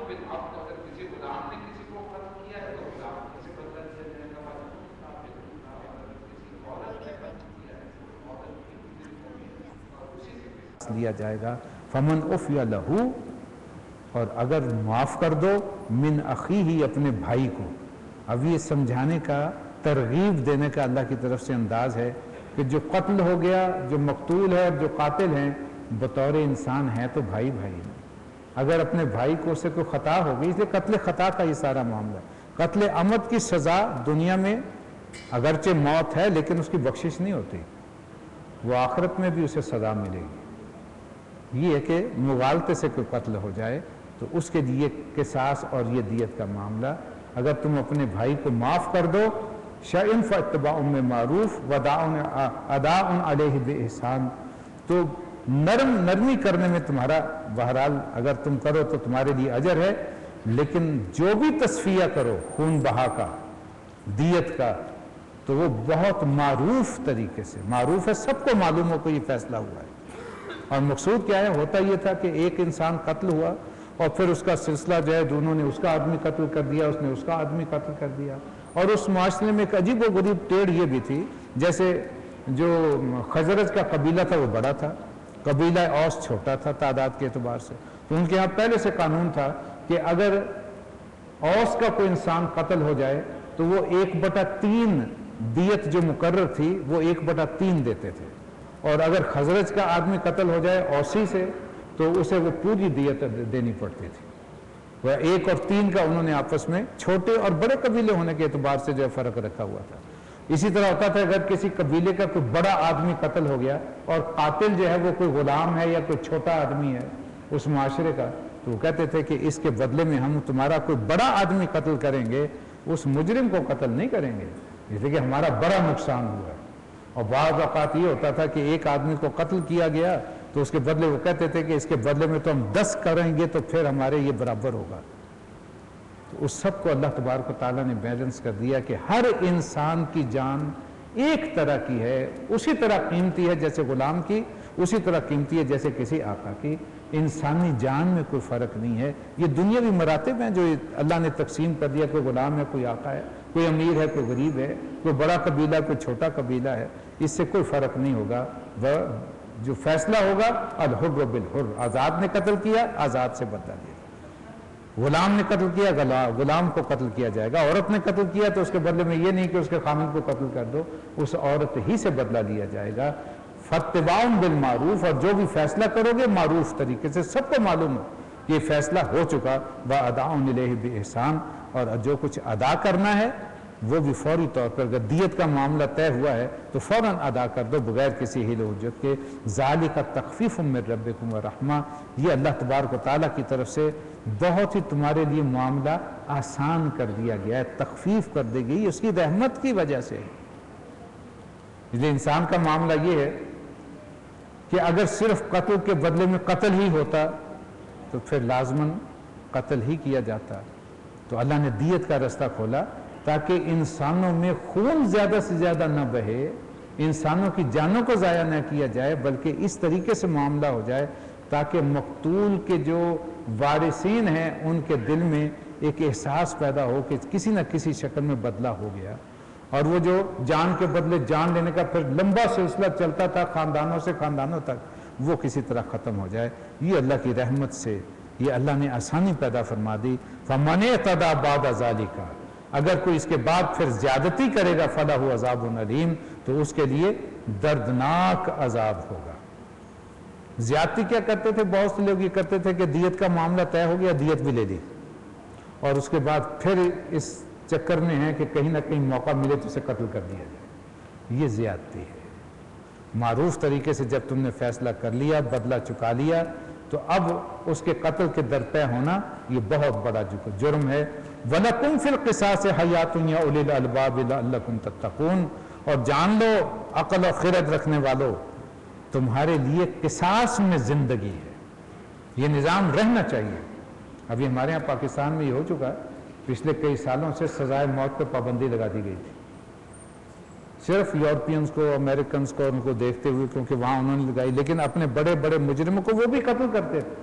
بالعبد، اگر کسی غلام نے کسی کو قتل کیا ہے تو غلام سے بدلہ لیا جائے گا، اگر کسی عورت نے قتل کیا ہے تو عورت کی دل ہوگی اور اسی سے لیا جائے گا۔ فمن عفی لہ، اور اگر معاف کر دو، من اخیہ، اپنے بھائی کو۔ اب یہ سمجھانے کا، ترغیب دینے کا اللہ کی طرف سے انداز ہے کہ جو قتل ہو گیا، جو مقتول ہے اور جو قاتل ہیں، بطور انسان ہے تو بھائی بھائی ہیں۔ اگر اپنے بھائی کو، اس سے کوئی خطا ہو گئی، اس لیے قتل خطا کا یہ سارا معاملہ ہے۔ قتل عمد کی سزا دنیا میں اگرچہ موت ہے لیکن اس کی بخشش نہیں ہوتی، وہ آخرت میں بھی اسے سزا ملے گی۔ یہ ہے کہ مغالطے سے کوئی قتل ہو جائے تو اس کے لیے قصاص اور یہ دیت کا معاملہ۔ اگر تم اپنے بھائی کو معاف کر دو، شَإِن فَاتِّبَاعٌ بِالْمَعْرُوفِ وَأَدَاءٌ عَلَيْهِ بِإِحْسَانٍ، تو نرمی کرنے میں تمہارا، بہرحال اگر تم کرو تو تمہارے لیے اجر ہے، لیکن جو بھی تصفیہ کرو خون بہا کا، دیت کا، تو وہ بہت معروف طریقے سے، معروف ہے، سب کو معلوم ہو کہ یہ فیصلہ ہوا ہے۔ اور مقصود کیا ہے؟ ہوتا یہ تھا کہ ایک انسان قتل ہوا اور پھر اس کا سلسلہ جو ہے، دونوں نے اس کا آدمی قتل کر دیا، اس نے اس کا آدمی قتل کر دیا، اور اس معاشرے میں ایک عجیب و غریب ٹیڑھ یہ بھی تھی، جیسے جو خزرج کا قبیلہ تھا وہ بڑا تھا، قبیلہ اوس چھوٹا تھا تعداد کے اعتبار سے، تو ان کے ہاں پہلے سے قانون تھا کہ اگر اوس کا کوئی انسان قتل ہو جائے تو وہ 1/3 دیت جو مقرر تھی وہ 1/3 دیتے تھے، اور اگر خزرج کا آدمی قتل ہو جائے اوسی سے تو اسے وہ پوری دیت دینی پڑتی تھی۔ وہ 1 اور 3 کا انہوں نے آپس میں چھوٹے اور بڑے قبیلے ہونے کے اعتبار سے جو ہے فرق رکھا ہوا تھا۔ اسی طرح ہوتا تھا اگر کسی قبیلے کا کوئی بڑا آدمی قتل ہو گیا اور قاتل جو ہے وہ کوئی غلام ہے یا کوئی چھوٹا آدمی ہے اس معاشرے کا، تو وہ کہتے تھے کہ اس کے بدلے میں ہم تمہارا کوئی بڑا آدمی قتل کریں گے، اس مجرم کو قتل نہیں کریں گے، اس لیے کہ ہمارا بڑا نقصان ہوا ہے۔ اور بعض اوقات یہ ہوتا تھا کہ ایک آدمی کو قتل کیا گیا تو اس کے بدلے وہ کہتے تھے کہ اس کے بدلے میں تو ہم 10 کریں گے تو پھر ہمارے یہ برابر ہوگا۔ تو اس سب کو اللہ تبارک و تعالیٰ نے بیلنس کر دیا کہ ہر انسان کی جان ایک طرح کی ہے، اسی طرح قیمتی ہے جیسے غلام کی، اسی طرح قیمتی ہے جیسے کسی آقا کی۔ انسانی جان میں کوئی فرق نہیں ہے۔ یہ دنیاوی مراتب ہیں جو اللہ نے تقسیم کر دیا، کوئی غلام ہے، کوئی آقا ہے، کوئی امیر ہے، کوئی غریب ہے، کوئی بڑا قبیلہ، کوئی چھوٹا قبیلہ ہے، اس سے کوئی فرق نہیں ہوگا۔ وہ جو فیصلہ ہوگا الحر بالحر، آزاد نے قتل کیا آزاد سے بدلہ لیا، غلام نے قتل کیا غلام کو قتل کیا جائے گا، عورت نے قتل کیا تو اس کے بدلے میں یہ نہیں کہ اس کے خامند کو قتل کر دو، اس عورت ہی سے بدلہ لیا جائے گا۔ فاتباع بالمعروف، اور جو بھی فیصلہ کرو گے معروف طریقے سے، سب کو معلوم ہے کہ یہ فیصلہ ہو چکا، وَأَدَاءٌ إِلَيْهِ بِإِحْسَانٍ، اور جو کچھ ادا کرنا ہے وہ بھی فوری طور پر، اگر دیت کا معاملہ طے ہوا ہے تو فوراً ادا کر دو بغیر کسی حیل و حجت کے۔ ذَلِكَ تَخْفِيفٌ مِّن رَبِّكُمْ وَرَحْمَةٌ، یہ اللہ تبارک و تعالیٰ کی طرف سے بہت ہی تمہارے لیے معاملہ آسان کر دیا گیا ہے، تخفیف کر دی گئی اس کی رحمت کی وجہ سے۔ اس لیے انسان کا معاملہ یہ ہے کہ اگر صرف قتل کے بدلے میں قتل ہی ہوتا تو پھر لازماً قتل ہی کیا جاتا، تو اللہ نے دیت کا رستہ کھولا تاکہ انسانوں میں خون زیادہ سے زیادہ نہ بہے، انسانوں کی جانوں کو ضائع نہ کیا جائے، بلکہ اس طریقے سے معاملہ ہو جائے تاکہ مقتول کے جو وارثین ہیں ان کے دل میں ایک احساس پیدا ہو کہ کسی نہ کسی شکل میں بدلہ ہو گیا، اور وہ جو جان کے بدلے جان لینے کا پھر لمبا سلسلہ چلتا تھا خاندانوں سے خاندانوں تک، وہ کسی طرح ختم ہو جائے۔ یہ اللہ کی رحمت سے یہ اللہ نے آسانی پیدا فرما دی۔ فَمَنِ اعْتَدَىٰ بَعْدَ ذَلِكَ، اگر کوئی اس کے بعد پھر زیادتی کرے گا فَلَهُ عَذَابٌ أَلِيمٌ، تو اس کے لیے دردناک عذاب ہوگا۔ زیادتی کیا کرتے تھے؟ بہت سے لوگ یہ کرتے تھے کہ دیت کا معاملہ طے ہو گیا، دیت بھی لے لی، اور اس کے بعد پھر اس چکر میں ہے کہ کہیں نہ کہیں موقع ملے تو اسے قتل کر دیا جائے۔ یہ زیادتی ہے۔ معروف طریقے سے جب تم نے فیصلہ کر لیا، بدلہ چکا لیا، تو اب اس کے قتل کے درپے ہونا یہ بہت بڑا جرم ہے۔ وَلَكُمْ فِي الْقِصَاصِ حَيَاتٌ يَا أُولِي الْأَلْبَابِ لَعَلَّكُمْ تَتَّقُونَ، اور جان لو عقل و خرد رکھنے والو، تمہارے لیے قصاص میں زندگی ہے، یہ نظام رہنا چاہیے۔ ابھی ہمارے ہاں پاکستان میں یہ ہو چکا ہے، پچھلے کئی سالوں سے سزائے موت پہ پابندی لگا دی گئی تھی، صرف یورپینز کو، امریکنز کو، ان کو دیکھتے ہوئے، کیونکہ وہاں انہوں نے لگائی، لیکن اپنے بڑے بڑے مجرموں کو وہ بھی قتل کرتے تھے۔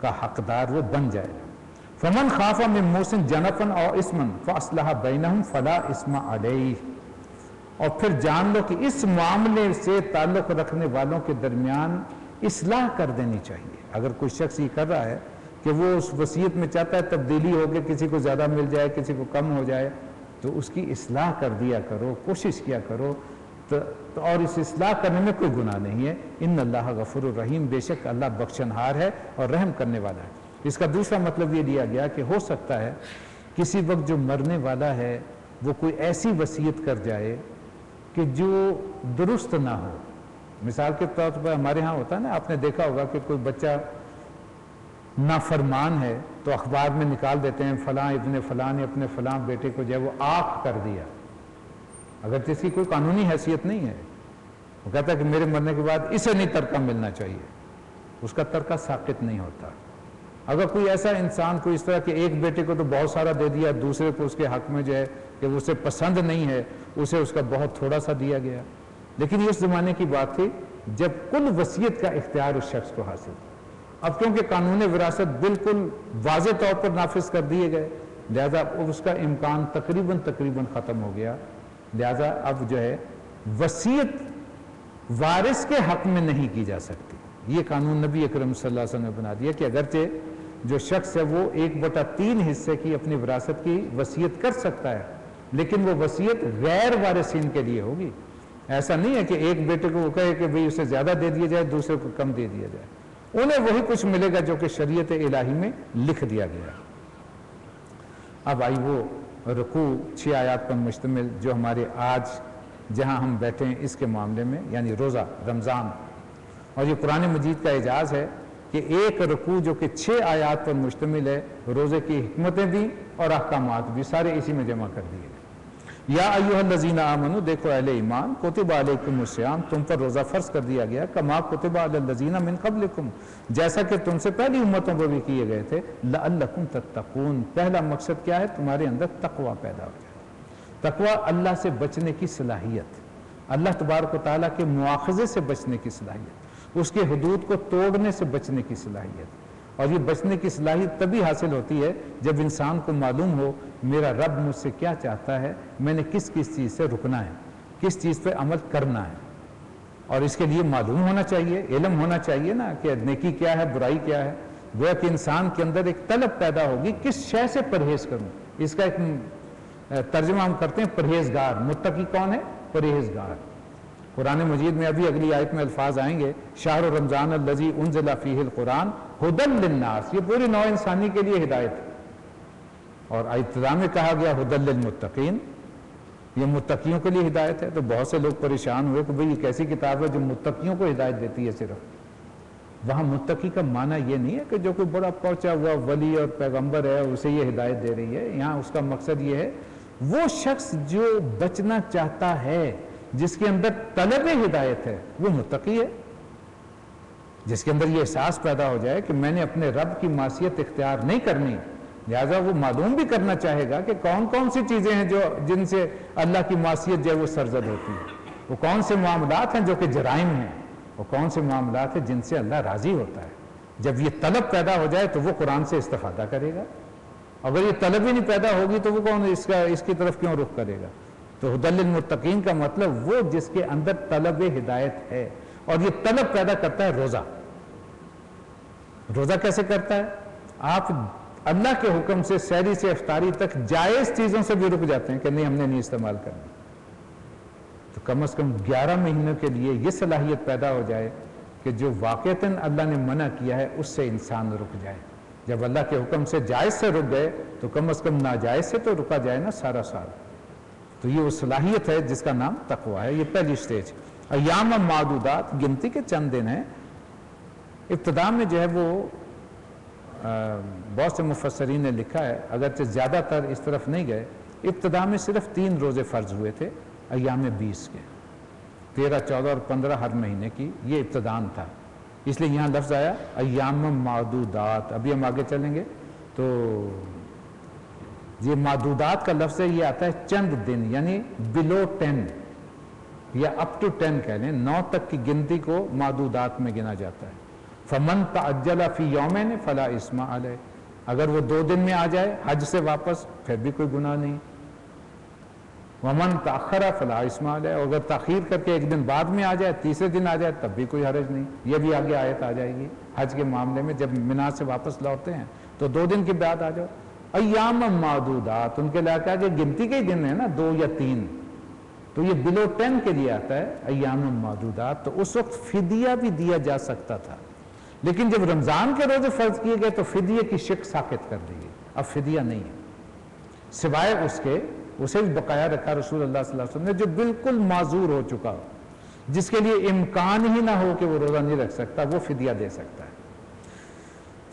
کا حقدار وہ بن جائے گا۔ فمن خاف من موسن جنفن اور اسمن فاصلح بینہم فلا اسم علیہ، اور پھر جان لو کہ اس معاملے سے تعلق رکھنے والوں کے درمیان اصلاح کر دینی چاہیے۔ اگر کوئی شخص یہ کر رہا ہے کہ وہ اس وصیت میں چاہتا ہے تبدیلی ہو کے کسی کو زیادہ مل جائے کسی کو کم ہو جائے، تو اس کی اصلاح کر دیا کرو، کوشش کیا کرو، اور اس اصلاح کرنے میں کوئی گناہ نہیں ہے۔ ان اللہ غفور الرحیم، بے شک اللہ بخشنہار ہے اور رحم کرنے والا ہے۔ اس کا دوسرا مطلب یہ لیا گیا کہ ہو سکتا ہے کسی وقت جو مرنے والا ہے وہ کوئی ایسی وصیت کر جائے کہ جو درست نہ ہو۔ مثال کے طور پر ہمارے ہاں ہوتا ہے نا، آپ نے دیکھا ہوگا کہ کوئی بچہ نافرمان ہے تو اخبار میں نکال دیتے ہیں فلاں ابن فلاں نے اپنے فلاں بیٹے کو جو ہے وہ آق کر دیا، اگر جس کی کوئی قانونی حیثیت نہیں ہے۔ وہ کہتا ہے کہ میرے مرنے کے بعد اسے نہیں ترکہ ملنا چاہیے، اس کا ترکہ ساقط نہیں ہوتا۔ اگر کوئی ایسا انسان کوئی اس طرح کہ ایک بیٹے کو تو بہت سارا دے دیا، دوسرے کو اس کے حق میں جو ہے کہ اسے پسند نہیں ہے، اسے اس کا بہت تھوڑا سا دیا گیا، لیکن یہ اس زمانے کی بات تھی جب کل وصیت کا اختیار اس شخص کو حاصل تھا۔ اب کیونکہ قانون وراثت بالکل واضح طور پر نافذ کر دیے گئے، لہذا اس کا امکان تقریباً ختم ہو گیا، لہذا اب جو ہے وصیت وارث کے حق میں نہیں کی جا سکتی۔ یہ قانون نبی اکرم صلی اللہ علیہ وسلم نے بنا دیا کہ اگرچہ جو شخص ہے وہ 1/3 حصے کی اپنی وراثت کی وصیت کر سکتا ہے، لیکن وہ وصیت غیر وارثین کے لیے ہوگی۔ ایسا نہیں ہے کہ ایک بیٹے کو وہ کہے کہ بھئی اسے زیادہ دے دیا جائے، دوسرے کو کم دے دیا جائے، انہیں وہی کچھ ملے گا جو کہ شریعت الہی میں لکھ دیا گیا۔ اب آئی وہ رکوع 6 آیات پر مشتمل جو ہمارے آج جہاں ہم بیٹھے ہیں اس کے معاملے میں، یعنی روزہ رمضان، اور یہ قرآن مجید کا اعجاز ہے کہ ایک رکوع جو کہ 6 آیات پر مشتمل ہے، روزے کی حکمتیں بھی اور احکامات بھی سارے اسی میں جمع کر دیے گئے۔ یا ایھا الذین آمنوا، دیکھو اہل ایمان، کتب علیکم الصیام، تم پر روزہ فرض کر دیا گیا، کما کتب علی الذین من قبلکم، جیسا کہ تم سے پہلی امتوں پر بھی کیے گئے تھے، لعلکم تتقون، پہلا مقصد کیا ہے؟ تمہارے اندر تقوی پیدا ہو جائے۔ تقوی اللہ سے بچنے کی صلاحیت، اللہ تبارک و تعالیٰ کے مواخذے سے بچنے کی صلاحیت، اس کے حدود کو توڑنے سے بچنے کی صلاحیت، اور یہ بچنے کی صلاحیت تبھی حاصل ہوتی ہے جب انسان کو معلوم ہو میرا رب مجھ سے کیا چاہتا ہے، میں نے کس چیز سے رکنا ہے، کس چیز پہ عمل کرنا ہے، اور اس کے لیے معلوم ہونا چاہیے، علم ہونا چاہیے نا کہ نیکی کیا ہے، برائی کیا ہے۔ گویا کہ انسان کے اندر ایک طلب پیدا ہوگی کس شے سے پرہیز کروں۔ اس کا ایک ترجمہ ہم کرتے ہیں پرہیزگار۔ متقی کون ہے؟ پرہیزگار۔ قرآن مجید میں ابھی اگلی آیت میں الفاظ آئیں گے، شہر رمضان الذی انزل فیہ القرآن ھدی للناس، یہ پوری نوع انسانی کے لیے ہدایت ہے، اور ابتدا میں کہا گیا ھدی للمتقین، یہ متقیوں کے لیے ہدایت ہے۔ تو بہت سے لوگ پریشان ہوئے کہ بھئی یہ کیسی کتاب ہے جو متقیوں کو ہدایت دیتی ہے صرف۔ وہاں متقی کا معنی یہ نہیں ہے کہ جو کوئی بڑا پہنچا ہوا ولی اور پیغمبر ہے اسے یہ ہدایت دے رہی ہے، یہاں اس کا مقصد یہ ہے وہ شخص جو بچنا چاہتا ہے، جس کے اندر طلب ہدایت ہے، وہ متقی ہے، جس کے اندر یہ احساس پیدا ہو جائے کہ میں نے اپنے رب کی معصیت اختیار نہیں کرنی، لہذا وہ معلوم بھی کرنا چاہے گا کہ کون کون سی چیزیں ہیں جو جن سے اللہ کی معصیت جو ہے وہ سرزد ہوتی ہے، وہ کون سے معاملات ہیں جو کہ جرائم ہیں، وہ کون سے معاملات ہیں جن سے اللہ راضی ہوتا ہے۔ جب یہ طلب پیدا ہو جائے تو وہ قرآن سے استفادہ کرے گا، اگر یہ طلب ہی نہیں پیدا ہوگی تو وہ کون اس کی طرف کیوں رخ کرے گا؟ تو ھدی للمتقین کا مطلب وہ جس کے اندر طلب ہدایت ہے، اور یہ طلب پیدا کرتا ہے روزہ۔ روزہ کیسے کرتا ہے؟ آپ اللہ کے حکم سے سحری سے افطاری تک جائز چیزوں سے بھی رک جاتے ہیں کہ نہیں ہم نے نہیں استعمال کرنا، تو کم از کم 11 مہینوں کے لیے یہ صلاحیت پیدا ہو جائے کہ جو واقعتاً اللہ نے منع کیا ہے اس سے انسان رک جائے۔ جب اللہ کے حکم سے جائز سے رک گئے تو کم از کم ناجائز سے تو رکا جائے نا سارا سال۔ تو یہ وہ صلاحیت ہے جس کا نام تقویٰ ہے۔ یہ پہلی سٹیج۔ ایام معدودات، گنتی کے چند دن ہیں۔ ابتدا میں جو ہے وہ بہت سے مفسرین نے لکھا ہے، اگرچہ زیادہ تر اس طرف نہیں گئے، ابتدا میں صرف 3 روزے فرض ہوئے تھے ایام 20 کے، 13، 14 اور 15 ہر مہینے کی، یہ ابتدان تھا، اس لیے یہاں لفظ آیا ایام معدودات۔ ابھی ہم آگے چلیں گے تو یہ معدودات کا لفظ ہے، یہ آتا ہے چند دن، یعنی below 10 یا up to 10 کہہ لیں، 9 تک کی گنتی کو معدودات میں گنا جاتا ہے۔ فمن تعجل فی یومین فلا اثم علیہ، اگر وہ 2 دن میں آ جائے حج سے واپس پھر بھی کوئی گناہ نہیں. ومن تاخر فلا اثم علیہ، اگر تاخیر کر کے 1 دن بعد میں آ جائے، تیسرے دن آ جائے تب بھی کوئی حرج نہیں. یہ بھی آگے آیت آ جائے گی حج کے معاملے میں، جب منا سے واپس لوٹتے ہیں تو 2 دن کے بعد آ جاؤ. ایام معدودات، ان کے لیے کہا کہ گنتی کے ہی دن ہے نا 2 یا 3، تو یہ بلو 10 کے لیے آتا ہے ایام معدودات. تو اس وقت فدیہ بھی دیا جا سکتا تھا، لیکن جب رمضان کے روزے فرض کیے گئے تو فدیے کی شک ساقط کر دی گئی. اب فدیہ نہیں ہے، سوائے اس کے اسے بھی بقایا رکھا رسول اللہ صلی اللہ علیہ وسلم نے جو بالکل معذور ہو چکا ہو، جس کے لیے امکان ہی نہ ہو کہ وہ روزہ نہیں رکھ سکتا، وہ فدیہ دے سکتا ہے.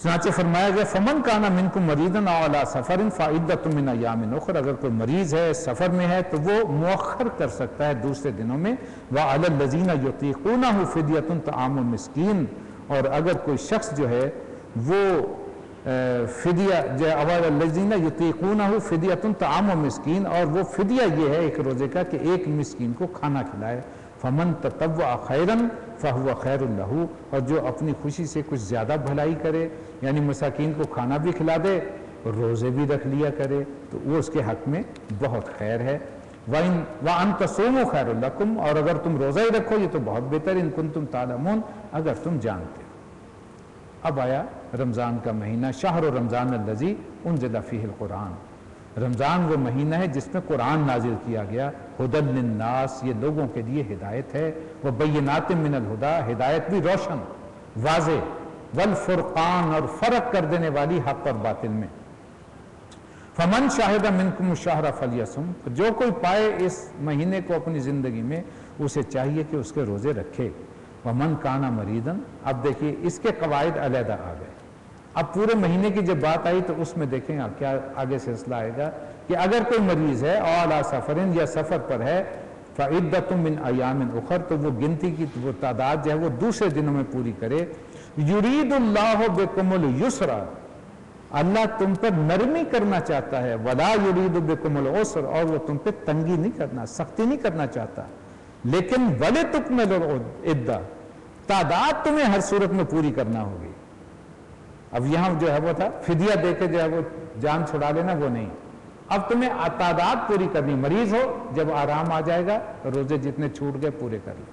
چنانچہ فرمایا گیا فمن کان منکم مریضا او علی سفر فعدۃ من ایام اخر، اگر کوئی مریض ہے سفر میں ہے تو وہ مؤخر کر سکتا ہے دوسرے دنوں میں. وعلی الذین یطیقونہ فدیۃ طعام مسکین، اور اگر کوئی شخص جو ہے وہ فدیہ وعلی الذین یطیقونہ فدیۃ طعام مسکین، اور وہ فدیہ یہ ہے ایک روزے کا کہ ایک مسکین کو کھانا کھلائے. فمن تطوع خیرا فہو خیر لہ، اور جو اپنی خوشی سے کچھ زیادہ بھلائی کرے، یعنی مساکین کو کھانا بھی کھلا دے، روزے بھی رکھ لیا کرے، تو وہ اس کے حق میں بہت خیر ہے. وَأَن تَصُومُوا خَيْرٌ لَكُمْ، اور اگر تم روزہ ہی رکھو یہ تو بہت بہتر، ان کنتم تعلمون، اگر تم جانتے ہو. اب آیا رمضان کا مہینہ، شہر رمضان الذی انزل فیہ القرآن. رمضان وہ مہینہ ہے جس میں قرآن نازل کیا گیا. ہدی للناس، یہ لوگوں کے لیے ہدایت ہے. وبینات من الہدی، ہدایت بھی روشن واضح. والفرقان، اور فرق کر دینے والی حق اور باطل میں. فمن شاہد منکم الشہر فلیصم، جو کوئی پائے اس مہینے کو اپنی زندگی میں اسے چاہیے کہ اس کے روزے رکھے. ومن کان مریضا، اب دیکھیے اس کے قواعد علیحدہ آ گئے. اب پورے مہینے کی جب بات آئی تو اس میں دیکھیں کیا آگے سلسلہ آئے گا کہ اگر کوئی مریض ہے او علی سفر، یا سفر پر ہے، فعدۃ من ایام اخر، تو وہ گنتی کی وہ تعداد جو ہے وہ دوسرے دنوں میں پوری کرے. یرید اللہ بکم اليسر، اللہ تم پر نرمی کرنا چاہتا ہے. ولا یرید بکم العسر، اور وہ تم پہ تنگی نہیں کرنا، سختی نہیں کرنا چاہتا. لیکن ولتکملوا العدۃ، تعداد تمہیں ہر صورت میں پوری کرنا ہوگی. اب یہاں جو ہے وہ تھا فدیہ دے کے جو ہے وہ جان چھڑا لینا، وہ نہیں. اب تمہیں تعداد پوری کرنی. مریض ہو جب آرام آ جائے گا روزے جتنے چھوٹ گئے پورے کر لو.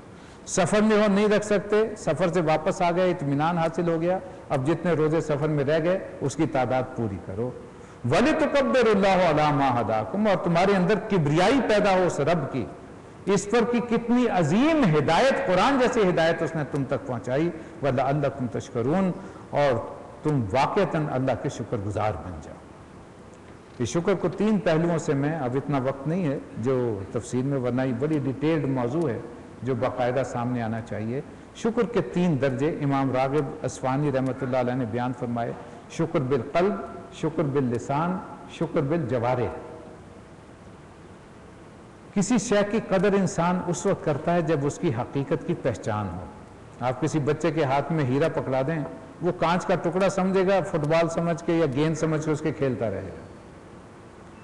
سفر میں ہو نہیں رکھ سکتے، سفر سے واپس آ گئے اطمینان حاصل ہو گیا، اب جتنے روزے سفر میں رہ گئے اس کی تعداد پوری کرو. وَلِتُكَبِّرُوا اللَّهَ عَلَىٰ مَا هَدَاكُمْ، اور تمہارے اندر کبریائی پیدا ہو اس رب کی، اس پر کی کتنی عظیم ہدایت، قرآن جیسی ہدایت اس نے تم تک پہنچائی. وَلَعَلَّكُمْ تَشْكُرُونَ، اور تم واقعتاً اللہ کے شکر گزار بن جاؤ. اس شکر کو 3 پہلوؤں سے میں، اب اتنا وقت نہیں ہے جو تفصیل میں، ورنہ یہ بڑی ڈیٹیلڈ موضوع ہے جو باقاعدہ سامنے آنا چاہیے. شکر کے 3 درجے امام راغب اصفہانی رحمۃ اللہ علیہ نے بیان فرمائے: شکر بالقلب، شکر باللسان، شکر بالجوارح. کسی شے کی قدر انسان اس وقت کرتا ہے جب اس کی حقیقت کی پہچان ہو. آپ کسی بچے کے ہاتھ میں ہیرا پکڑا دیں، وہ کانچ کا ٹکڑا سمجھے گا، فٹ بال سمجھ کے یا گیند سمجھ کے اس کے کھیلتا رہے گا.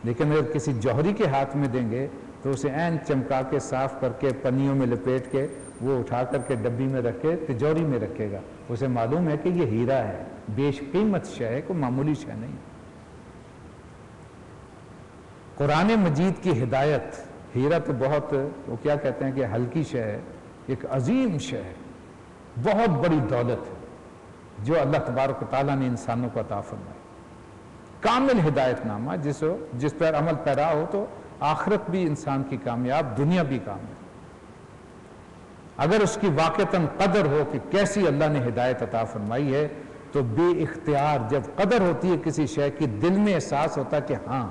لیکن اگر کسی جوہری کے ہاتھ میں دیں گے تو اسے عین چمکا کے صاف کر کے پنیوں میں لپیٹ کے وہ اٹھا کر کے ڈبی میں رکھ کے تجوری میں رکھے گا. اسے معلوم ہے کہ یہ ہیرا ہے، بیش قیمت شے ہے، کوئی معمولی شے نہیں. قرآن مجید کی ہدایت، ہیرا تو بہت، وہ کیا کہتے ہیں کہ ہلکی شے ہے، ایک عظیم شے ہے، بہت بڑی دولت ہے جو اللہ تبارک و تعالیٰ نے انسانوں کو عطا فرمائی. کامل ہدایت نامہ جس پر عمل پیرا ہو تو آخرت بھی انسان کی کامیاب، دنیا بھی کامیاب. اگر اس کی واقعتاً قدر ہو کہ کیسی اللہ نے ہدایت عطا فرمائی ہے، تو بے اختیار جب قدر ہوتی ہے کسی شے کی، دل میں احساس ہوتا ہے کہ ہاں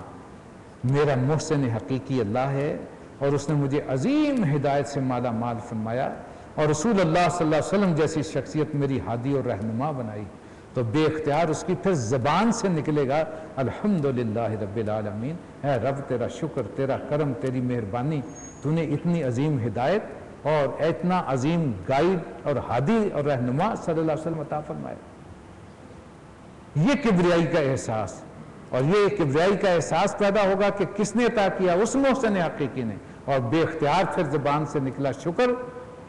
میرا محسن حقیقی اللہ ہے اور اس نے مجھے عظیم ہدایت سے مالا مال فرمایا، اور رسول اللہ صلی اللہ علیہ وسلم جیسی شخصیت میری ہادی اور رہنما بنائی، تو بے اختیار اس کی پھر زبان سے نکلے گا الحمدللہ رب العالمین. اے رب تیرا شکر، تیرا کرم، تیری مہربانی، تو نے اتنی عظیم ہدایت اور اتنا عظیم گائیڈ اور ہادی اور رہنما صلی اللہ علیہ وسلم عطا فرمایا. یہ کبریائی کا احساس، اور یہ کبریائی کا احساس پیدا ہوگا کہ کس نے عطا کیا، اس محسن حقیقی نے، اور بے اختیار پھر زبان سے نکلا شکر،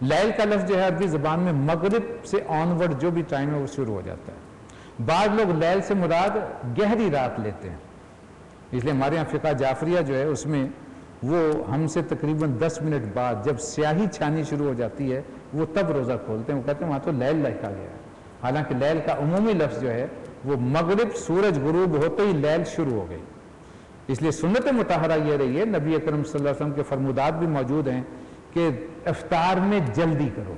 لیل کا لفظ جو ہے عربی زبان میں مغرب سے آنورڈ جو بھی ٹائم ہے وہ شروع ہو جاتا ہے. بعض لوگ لیل سے مراد گہری رات لیتے ہیں، اس لیے ہمارے یہاں فقہ جعفریہ جو ہے اس میں وہ ہم سے تقریباً 10 منٹ بعد جب سیاہی چھانی شروع ہو جاتی ہے وہ تب روزہ کھولتے ہیں. وہ کہتے ہیں وہاں تو لیل لکھا گیا ہے، حالانکہ لیل کا عمومی لفظ جو ہے وہ مغرب سورج غروب ہوتے ہی لیل شروع ہو گئی. اس لیے سنت مطہرہ یہ رہی ہے، نبی اکرم صلی اللہ علیہ وسلم کے فرمودات بھی موجود ہیں کہ افطار میں جلدی کرو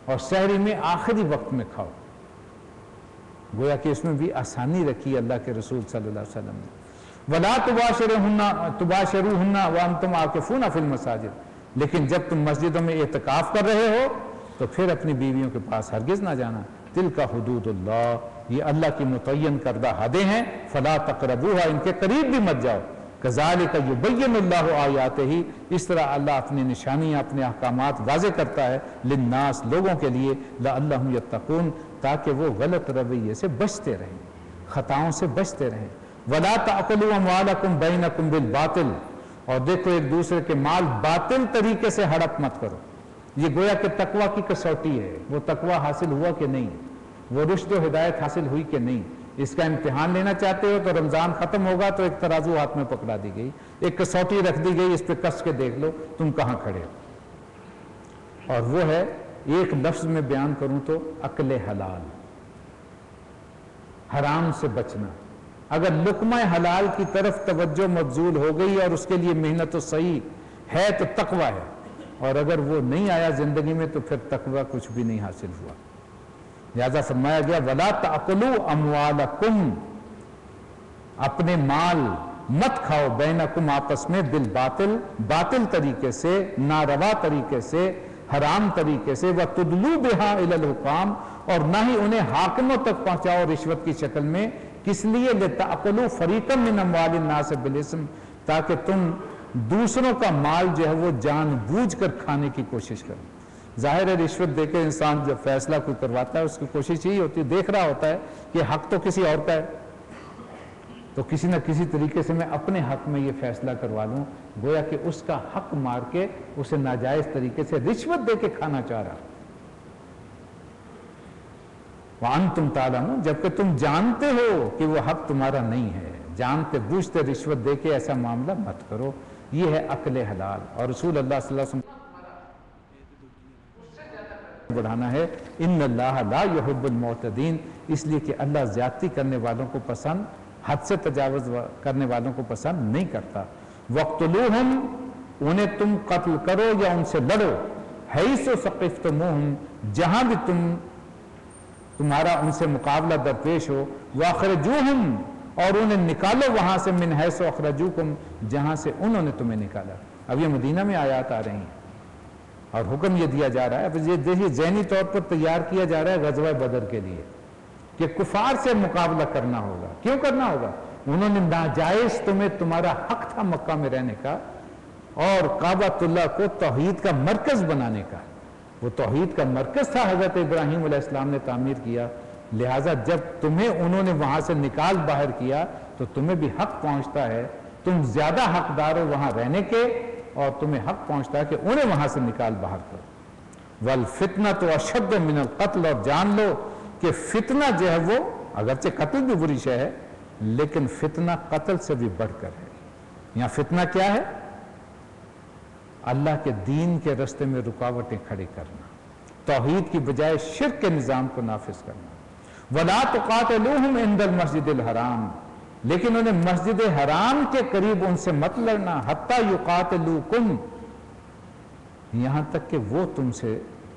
اور سحری میں آخری وقت میں کھاؤ. گویا کہ اس میں بھی آسانی رکھی اللہ کے رسول صلی اللہ علیہ وسلم نے. وَلَا تُبَاشِرُوهُنَّ وَأَنْتُمْ عَاكِفُونَ فِي الْمَسَاجِدِ، لیکن جب تم مسجدوں میں اعتکاف کر رہے ہو تو پھر اپنی بیویوں کے پاس ہرگز نہ جانا. تِلْكَ حُدُودُ اللَّهِ، یہ اللہ کی متعین کردہ حدیں ہیں. فَلَا تَقْرَبُوهَا، ان کے قریب بھی مت جاؤ. كَذَلِكَ يُبَيِّنُ اللَّهُ آيَاتِهِ، اس طرح اللہ اپنی نشانیاں اپنے احکامات واضح کرتا ہے للناس، لوگوں کے لیے، لعلہم یتقون، تاکہ وہ غلط رویے سے بچتے رہیں، خطاؤں سے بچتے رہیں. وَلَا تَأْكُلُوا أَمْوَالَكُمْ بَيْنَكُمْ بِالْبَاطِلِ، اور دیکھو ایک دوسرے کے مال باطل طریقے سے ہڑپ مت کرو. یہ گویا کہ تقوی کی کسوٹی ہے، وہ تقوی حاصل ہوا کہ نہیں، وہ رشد و ہدایت حاصل ہوئی کہ نہیں. اس کا امتحان لینا چاہتے ہو تو رمضان ختم ہوگا تو ایک ترازو ہاتھ میں پکڑا دی گئی، ایک کسوٹی رکھ دی گئی، اس پہ کس کے دیکھ لو تم کہاں کھڑے ہو. اور وہ ہے ایک لفظ میں بیان کروں تو اکل حلال، حرام سے بچنا. اگر لقمہ حلال کی طرف توجہ مبذول ہو گئی اور اس کے لیے محنت و سعی ہے تو تقوی ہے، اور اگر وہ نہیں آیا زندگی میں تو پھر تقوی کچھ بھی نہیں حاصل ہوا. لہذا فرمایا گیا وَلَا تَأْكُلُوا أَمْوَالَكُمْ، اپنے مال مت کھاؤ، بینکم آپس میں، بالباطل، باطل طریقے سے، ناروا طریقے سے، حرام طریقے سے، وَتُدْلُوا بِهَا إِلَى الْحُكَامِ، اور نہ ہی انہیں حاکموں تک پہنچاؤ رشوت کی شکل میں. کس لیے؟ لِتَأْكُلُوا فَرِيقًا مِّنْ أَمْوَالِ النَّاسِ بِالْإِثْمِ، تاکہ تم دوسروں کا مال جو ہے وہ جان بوجھ کر کھانے کی کوشش کرو. ظاہر ہے رشوت دے کے انسان جب فیصلہ کوئی کرواتا ہے اس کی کوشش یہی ہوتی ہے، دیکھ رہا ہوتا ہے کہ حق تو کسی اور کا ہے تو کسی نہ کسی طریقے سے میں اپنے حق میں یہ فیصلہ کروا لوں. گویا کہ اس کا حق مار کے اسے ناجائز طریقے سے رشوت دے کے کھانا چاہ رہا. وَأَنْتُمْ تَعْلَمُونَ، جبکہ تم جانتے ہو کہ وہ حق تمہارا نہیں ہے، جانتے بوجھتے رشوت دے کے ایسا معاملہ مت کرو. یہ ہے عقل حلال. اور رسول اللہ صلی اللہ علیہ وسلم بڑھانا ہے ان اللہ لا يحب المعتدین، اس لیے کہ اللہ زیادتی کرنے والوں کو پسند، حد سے تجاوز کرنے والوں کو پسند نہیں کرتا. وَاقْتُلُوهُمْ، انہیں تم قتل کرو یا ان سے لڑو، حیث ثقفتموہم، جہاں بھی تمہارا ان سے مقابلہ درپیش ہو. وَأَخْرِجُوهُمْ، اور انہیں نکالو وہاں سے، من حیث اخرجوکم، جہاں سے انہوں نے تمہیں نکالا. اب یہ مدینہ میں آیات آ رہی ہیں اور حکم یہ دیا جا رہا ہے. اب یہ دیکھیے ذہنی طور پر تیار کیا جا رہا ہے غزوہ بدر کے لیے کہ کفار سے مقابلہ کرنا ہوگا. کیوں کرنا ہوگا؟ انہوں نے ناجائز تمہارا حق تھا مکہ میں رہنے کا اور کعبۃ اللہ کو توحید کا مرکز بنانے کا. وہ توحید کا مرکز تھا، حضرت ابراہیم علیہ السلام نے تعمیر کیا. لہٰذا جب تمہیں انہوں نے وہاں سے نکال باہر کیا تو تمہیں بھی حق پہنچتا ہے، تم زیادہ حقدار ہو وہاں رہنے کے، اور تمہیں حق پہنچتا ہے کہ انہیں وہاں سے نکال باہر کرو. وَالْفِتْنَةُ أَشَدُّ مِنَ الْقَتْلِ، اور جان لو کہ فتنہ جو ہے وہ اگرچہ قتل بھی بری شے ہے لیکن فتنہ قتل سے بھی بڑھ کر ہے. یہاں فتنہ کیا ہے؟ اللہ کے دین کے رستے میں رکاوٹیں کھڑی کرنا، توحید کی بجائے شرک کے نظام کو نافذ کرنا. وَلَا تُقَاتِلُوهُمْ عِنْدَ الْمَسْجِدِ الْحَرَامِ، لیکن انہیں مسجد حرام کے قریب ان سے مت لڑنا. حَتَّى يُقَاتِلُوكُمْ، یہاں تک کہ وہ تم سے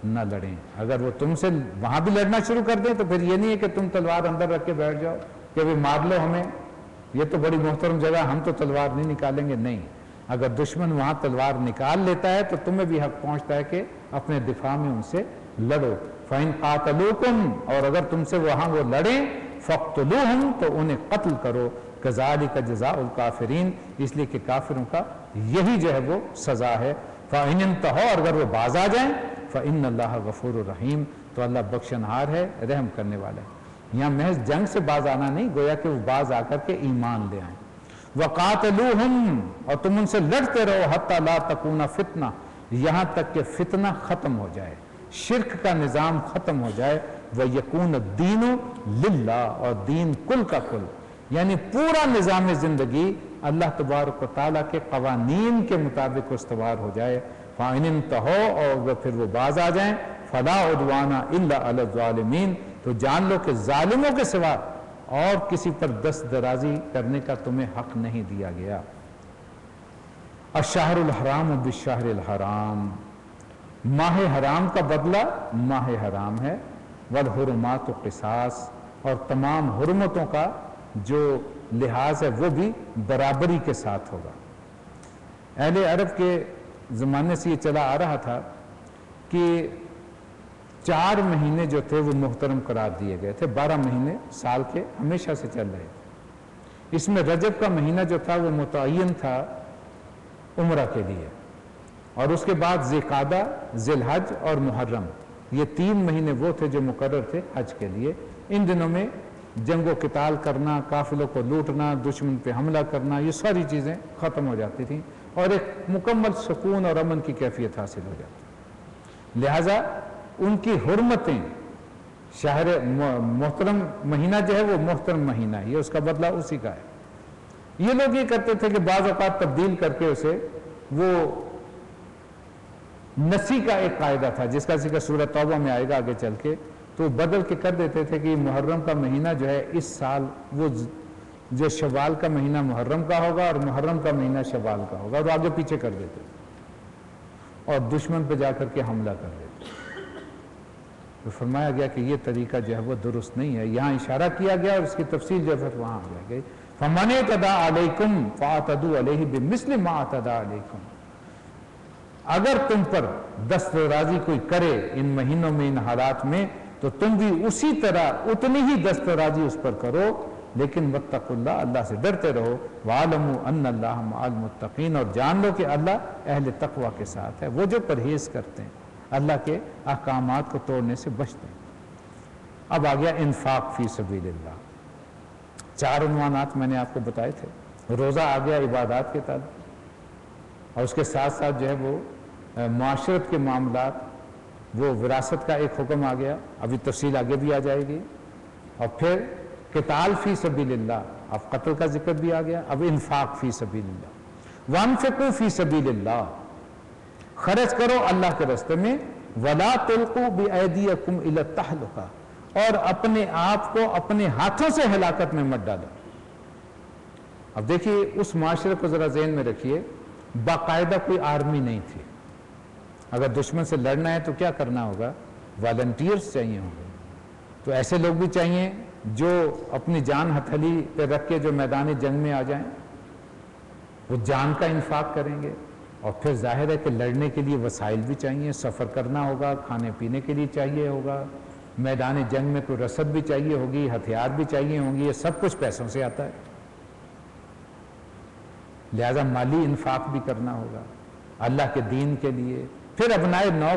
نہ لڑیں. اگر وہ تم سے وہاں بھی لڑنا شروع کر دیں تو پھر یہ نہیں ہے کہ تم تلوار اندر رکھ کے بیٹھ جاؤ کہ بھی مار لو ہمیں، یہ تو بڑی محترم جگہ، ہم تو تلوار نہیں نکالیں گے. نہیں، اگر دشمن وہاں تلوار نکال لیتا ہے تو تمہیں بھی حق پہنچتا ہے کہ اپنے دفاع میں ان سے لڑو. فَإِنْ قَاتَلُوكُمْ، اور اگر تم سے وہاں وہ لڑیں، فَاقْتُلُوهُمْ، تو انہیں قتل کرو. كَذَلِكَ جَزَاءُ الْكَافِرِينَ، اس لیے کہ کافروں کا یہی جو ہے وہ سزا ہے. فَإِنِ انْتَهَوْا، اور اگر وہ باز آ جائیں، فَإِنَّ اللَّهَ غَفُورٌ رَحِيمٌ، تو اللہ بخشنہار ہے، رحم کرنے والا ہے. یہاں محض جنگ سے باز آنا نہیں، گویا کہ وہ باز آ کر کے ایمان لے آئیں. وَقَاتِلُوهُمْ، اور تم ان سے لڑتے رہو، حَتَّى لَا تَكُونَ فِتْنَةٌ، یہاں تک کہ فتنہ ختم ہو جائے، شرک کا نظام ختم ہو جائے، وَيَكُونَ الدِّينُ لِلَّهِ، اور دین کل کا کل، یعنی پورا نظام زندگی اللہ تبارک و تعالیٰ کے قوانین کے مطابق استوار ہو جائے۔ فَإِنِ انْتَهَوْا، اور پھر وہ باز آ جائیں، فَلَا عُدْوَانَ إِلَّا عَلَى الظَّالِمِينَ، تو جان لو کہ ظالموں کے سوا اور کسی پر دست درازی کرنے کا تمہیں حق نہیں دیا گیا۔ الشہر الحرام بالشہر الحرام، ماہ حرام کا بدلہ ماہ حرام ہے، والحرمات قصاص، اور تمام حرمتوں کا جو لحاظ ہے وہ بھی برابری کے ساتھ ہوگا۔ اہل عرب کے زمانے سے یہ چلا آ رہا تھا کہ 4 مہینے جو تھے وہ محترم قرار دیے گئے تھے، 12 مہینے سال کے ہمیشہ سے چل رہے تھے۔ اس میں رجب کا مہینہ جو تھا وہ متعین تھا عمرہ کے لیے، اور اس کے بعد ذی القعدہ، ذی الحج اور محرم، یہ 3 مہینے وہ تھے جو مقرر تھے حج کے لیے۔ ان دنوں میں جنگ و قتال کرنا، قافلوں کو لوٹنا، دشمن پہ حملہ کرنا، یہ ساری چیزیں ختم ہو جاتی تھیں اور ایک مکمل سکون اور امن کی کیفیت حاصل ہو جاتی۔ لہٰذا ان کی حرمتیں، شہر محترم مہینہ جو ہے وہ محترم مہینہ ہے، یہ اس کا بدلہ اسی کا ہے۔ یہ لوگ یہ کرتے تھے کہ بعض اوقات تبدیل کر کے اسے، وہ نسی کا ایک قاعدہ تھا جس کا ذکر سورہ توبہ میں آئے گا آگے چل کے، تو بدل کے کر دیتے تھے کہ محرم کا مہینہ جو ہے اس سال وہ جو شوال کا مہینہ محرم کا ہوگا اور محرم کا مہینہ شوال کا ہوگا، اور آگے پیچھے کر دیتے تھے اور دشمن پہ جا کر کے حملہ کر دیتے۔ تو فرمایا گیا کہ یہ طریقہ جو ہے وہ درست نہیں ہے، یہاں اشارہ کیا گیا اور اس کی تفصیل جو ہے وہاں آ گئی۔ فَمَنِ اعْتَدَىٰ عَلَيْكُمْ فَاعْتَدُوا عَلَيْهِ بِمِثْلِ مَا اعْتَدَىٰ عَلَيْكُمْ، اگر تم پر دست درازی کوئی کرے ان مہینوں میں، ان حالات میں، تو تم بھی اسی طرح اتنی ہی دست درازی اس پر کرو، لیکن واتقوا اللہ، اللہ سے ڈرتے رہو، وَاعْلَمُوا أَنَّ اللَّهَ مَعَ الْمُتَّقِينَ، اور جان لو کہ اللہ اہل تقوی کے ساتھ ہے، وہ جو پرہیز کرتے ہیں، اللہ کے احکامات کو توڑنے سے بچتے ہیں۔ اب آ گیا انفاق فی سبیل اللہ۔ 4 عنوانات میں نے آپ کو بتائے تھے۔ روزہ آ گیا عبادات کے تعلق، اور اس کے ساتھ ساتھ جو ہے وہ معاشرت کے معاملات، وہ وراثت کا ایک حکم آ گیا، ابھی تفصیل آگے بھی آ جائے گی، اور پھر قتال فی سبیل اللہ، اب قتل کا ذکر بھی آ گیا، اب انفاق فی سبیل اللہ۔ وانفقوا فی سبیل اللہ، خرچ کرو اللہ کے راستے میں، ولا تلقوا بایدیکم الی التہلکہ، اور اپنے آپ کو اپنے ہاتھوں سے ہلاکت میں مت ڈالو۔ اب دیکھیے اس معاشرے کو ذرا ذہن میں رکھیے، باقاعدہ کوئی آرمی نہیں تھی۔ اگر دشمن سے لڑنا ہے تو کیا کرنا ہوگا؟ والنٹیئرز چاہیے ہوں گے، تو ایسے لوگ بھی چاہیے جو اپنی جان ہتھیلی پہ رکھ کے جو میدان جنگ میں آ جائیں، وہ جان کا انفاق کریں گے، اور پھر ظاہر ہے کہ لڑنے کے لیے وسائل بھی چاہیے، سفر کرنا ہوگا، کھانے پینے کے لیے چاہیے ہوگا، میدان جنگ میں کوئی رسد بھی چاہیے ہوگی، ہتھیار بھی چاہیے ہوں گے، یہ سب کچھ پیسوں سے آتا ہے، لہذا مالی انفاق بھی کرنا ہوگا اللہ کے دین کے لیے۔ پھر ابنائے نو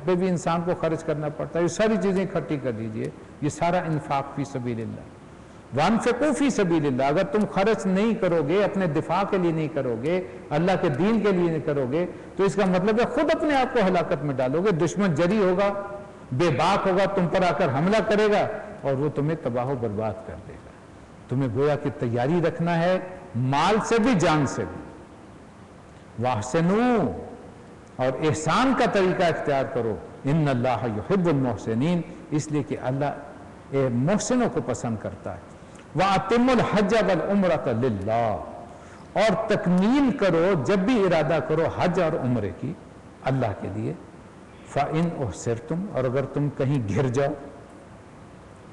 پہ بھی انسان کو خرچ کرنا پڑتا ہے، یہ ساری چیزیں اکٹھی کر لیجئے، یہ سارا انفاق فی سبیل اللہ۔ وانفقوا فی سبیل اللہ، اگر تم خرچ نہیں کرو گے، اپنے دفاع کے لیے نہیں کرو گے، اللہ کے دین کے لیے نہیں کرو گے، تو اس کا مطلب ہے خود اپنے آپ کو ہلاکت میں ڈالو گے۔ دشمن جری ہوگا، بے باک ہوگا، تم پر آ کر حملہ کرے گا اور وہ تمہیں تباہ و برباد کر دے گا۔ تمہیں گویا کہ تیاری رکھنا ہے، مال سے بھی جان سے بھی۔ واحسنوا، اور احسان کا طریقہ اختیار کرو، ان اللہ یحب المحسنین، اس لیے کہ اللہ محسنوں کو پسند کرتا ہے۔ وَأَتِمُّ الْحَجَّ وَالْعُمْرَةَ لِلَّهِ، اور تکمیل کرو جب بھی ارادہ کرو حج اور عمرے کی اللہ کے لیے۔ فَإِنْ أُحْصِرْتُمْ، اور اگر تم کہیں گھر جاؤ،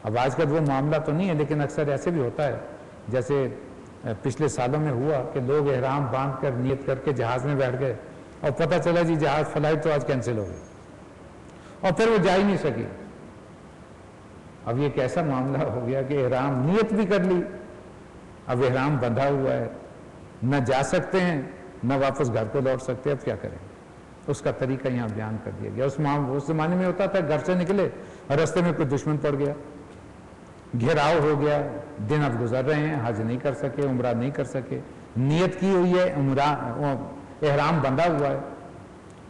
اب آج کل وہ معاملہ تو نہیں ہے لیکن اکثر ایسے بھی ہوتا ہے، جیسے پچھلے سالوں میں ہوا کہ لوگ احرام باندھ کر نیت کر کے جہاز میں بیٹھ گئے اور پتہ چلا جی جہاز فلائٹ تو آج کینسل ہو گئی اور پھر وہ جا ہی نہیں سکی۔ اب یہ کیسا معاملہ ہو گیا کہ احرام نیت بھی کر لی، اب احرام بندھا ہوا ہے، نہ جا سکتے ہیں نہ واپس گھر کو لوٹ سکتے، اب کیا کریں؟ اس کا طریقہ یہاں بیان کر دیا گیا۔ اس زمانے میں ہوتا تھا گھر سے نکلے اور راستے میں کوئی دشمن پڑ گیا، گھیراؤ ہو گیا، دن اب گزر رہے ہیں، حج نہیں کر سکے، عمرہ نہیں کر سکے، نیت کی ہوئی ہے، احرام بندھا ہوا ہے،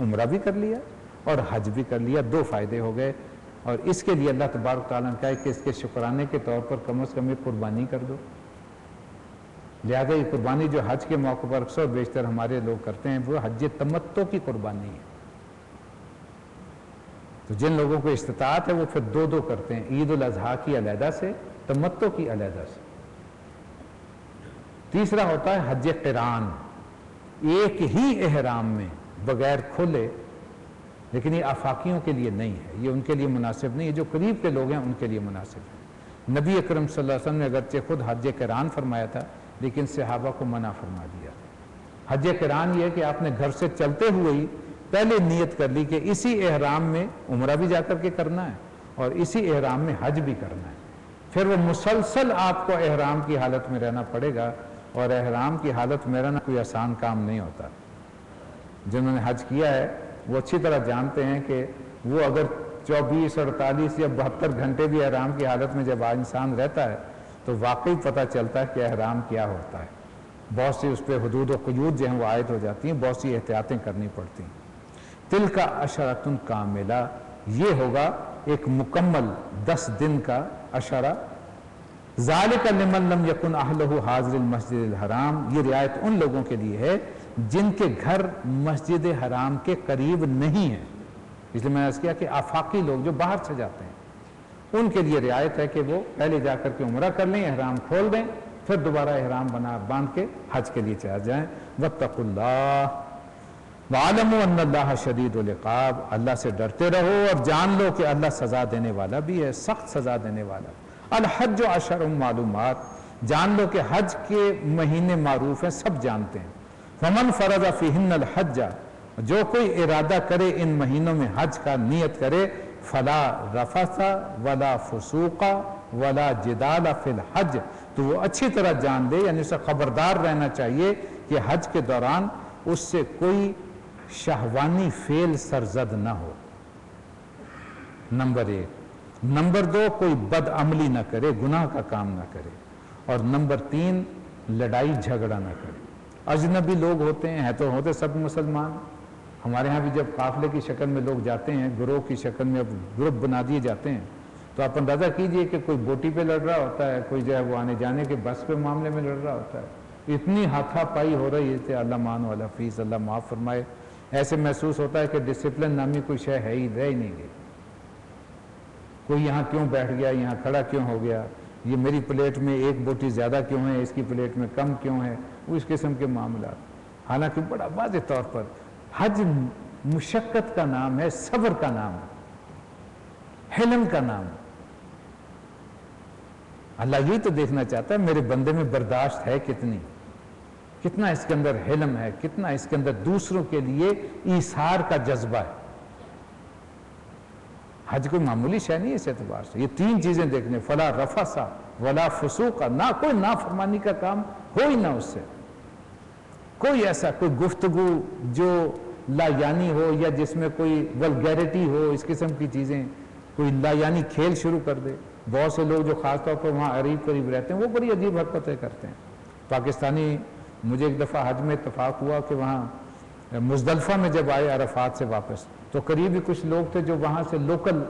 عمرہ بھی کر لیا اور حج بھی کر لیا، 2 فائدے ہو گئے۔ اور اس کے لیے اللہ تبارک تعالیٰ نے کہا کہ اس کے شکرانے کے طور پر کم از کم ایک قربانی کر دو۔ لہذا یہ قربانی جو حج کے موقع پر اکثر بیشتر ہمارے لوگ کرتے ہیں وہ حج تمتع کی قربانی ہے۔ تو جن لوگوں کو استطاعت ہے وہ پھر 2 کرتے ہیں، عید الاضحیٰ کی علیحدہ سے، تمتع کی علیحدہ سے۔ تیسرا ہوتا ہے حج قران، ایک ہی احرام میں بغیر کھولے، لیکن یہ آفاقیوں کے لیے نہیں ہے، یہ ان کے لیے مناسب نہیں ہے، جو قریب کے لوگ ہیں ان کے لیے مناسب ہے۔ نبی اکرم صلی اللہ علیہ وسلم نے اگرچہ خود حج قران فرمایا تھا لیکن صحابہ کو منع فرما دیا۔ حج قران یہ ہے کہ آپ نے گھر سے چلتے ہوئے ہی پہلے نیت کر لی کہ اسی احرام میں عمرہ بھی جا کر کے کرنا ہے اور اسی احرام میں حج بھی کرنا ہے، پھر وہ مسلسل آپ کو احرام کی حالت میں رہنا پڑے گا، اور احرام کی حالت میں رہنا کوئی آسان کام نہیں ہوتا۔ جنہوں نے حج کیا ہے وہ اچھی طرح جانتے ہیں کہ وہ اگر 24، 48 یا 72 گھنٹے بھی احرام کی حالت میں جب انسان رہتا ہے تو واقعی پتہ چلتا ہے کہ احرام کیا ہوتا ہے۔ بہت سی اس پہ حدود و قیود جو ہیں وہ عائد ہو جاتی ہیں، بہت سی احتیاطیں کرنی پڑتی ہیں۔ تِلْکَ عَشَرَةٌ کاملہ، یہ ہوگا ایک مکمل 10 دن کا عشرہ۔ ذَلِكَ لِمَن لَمْ يَكُنْ أَهْلُهُ حَاضِرِ الْمَسْجِدِ الْحَرَامِ، یہ رعایت ان لوگوں کے لیے ہے جن کے گھر مسجد حرام کے قریب نہیں ہیں۔ اس لیے میں نے عرض کیا کہ آفاقی لوگ جو باہر سے جاتے ہیں ان کے لیے رعایت ہے کہ وہ پہلے جا کر کے عمرہ کر لیں، احرام کھول دیں، پھر دوبارہ احرام باندھ کے حج کے لیے چل جائیں۔ وَاتَّقُوا اللَّهَ وَعَلَمُوا أَنَّ اللَّهَ شَدِيدُ الْعِقَابِ، اللہ سے ڈرتے رہو اور جان لو کہ اللہ سزا دینے والا بھی ہے، سخت سزا دینے والا۔ الحج اشہر معلومات، جان لو کہ حج کے مہینے معروف ہیں، سب جانتے ہیں۔ فَمَنْ فَرَضَ فِيهِنَّ الْحَجَّ، جو کوئی ارادہ کرے ان مہینوں میں حج کا، نیت کرے، فَلَا رَفَثَ وَلَا فُسُوقَ وَلَا جِدَالَ فِي الْحَجِّ، تو وہ اچھی طرح جان دے، یعنی اسے خبردار رہنا چاہیے کہ حج کے دوران اس سے کوئی شہوانی فعل سرزد نہ ہو، نمبر 1۔ نمبر 2، کوئی بد عملی نہ کرے، گناہ کا کام نہ کرے، اور نمبر 3، لڑائی جھگڑا نہ کرے۔ اجنبی لوگ ہوتے ہیں تو ہوتے سب مسلمان، ہمارے ہاں بھی جب قافلے کی شکل میں لوگ جاتے ہیں، گروہ کی شکل میں اب گروپ بنا دیے جاتے ہیں، تو آپ اندازہ کیجئے کہ کوئی بوٹی پہ لڑ رہا ہوتا ہے، کوئی جو ہے وہ آنے جانے کے بس پہ معاملے میں لڑ رہا ہوتا ہے، اتنی ہاتھا پائی ہو رہی ہے، اللہ مان والا فیس، اللہ معاف فرمائے۔ ایسے محسوس ہوتا ہے کہ ڈسپلن نامی کوئی شے ہے ہی رہ ہی نہیں گئی، کوئی یہاں کیوں بیٹھ گیا، یہاں کھڑا کیوں ہو گیا، یہ میری پلیٹ میں ایک بوٹی زیادہ کیوں ہے، اس کی پلیٹ میں کم کیوں ہے، وہ اس قسم کے معاملات۔ حالانکہ بڑا واضح طور پر حج مشقت کا نام ہے، صبر کا نام ہے، حلم کا نام ہے۔ اللہ یہی تو دیکھنا چاہتا ہے میرے بندے میں برداشت ہے کتنی، کتنا اس کے اندر حلم ہے، کتنا اس کے اندر دوسروں کے لیے ایثار کا جذبہ ہے۔ حج کوئی معمولی شے نہیں ہے اس اعتبار سے، یہ 3 چیزیں دیکھنے، فلا رفث ولا فسوق، نہ کوئی نافرمانی کا کام ہو ہی نہ اس سے، کوئی ایسا کوئی گفتگو جو لا یعنی ہو یا جس میں کوئی ولگیرٹی ہو، اس قسم کی چیزیں، کوئی لا یعنی کھیل شروع کر دے۔ بہت سے لوگ جو خاص طور پر وہاں قریب رہتے ہیں وہ بڑی عجیب حرکتیں کرتے ہیں۔ پاکستانی، مجھے ایک دفعہ حج میں اتفاق ہوا کہ وہاں مزدلفہ میں جب آئے عرفات سے واپس، تو قریب ہی کچھ لوگ تھے جو وہاں سے لوکل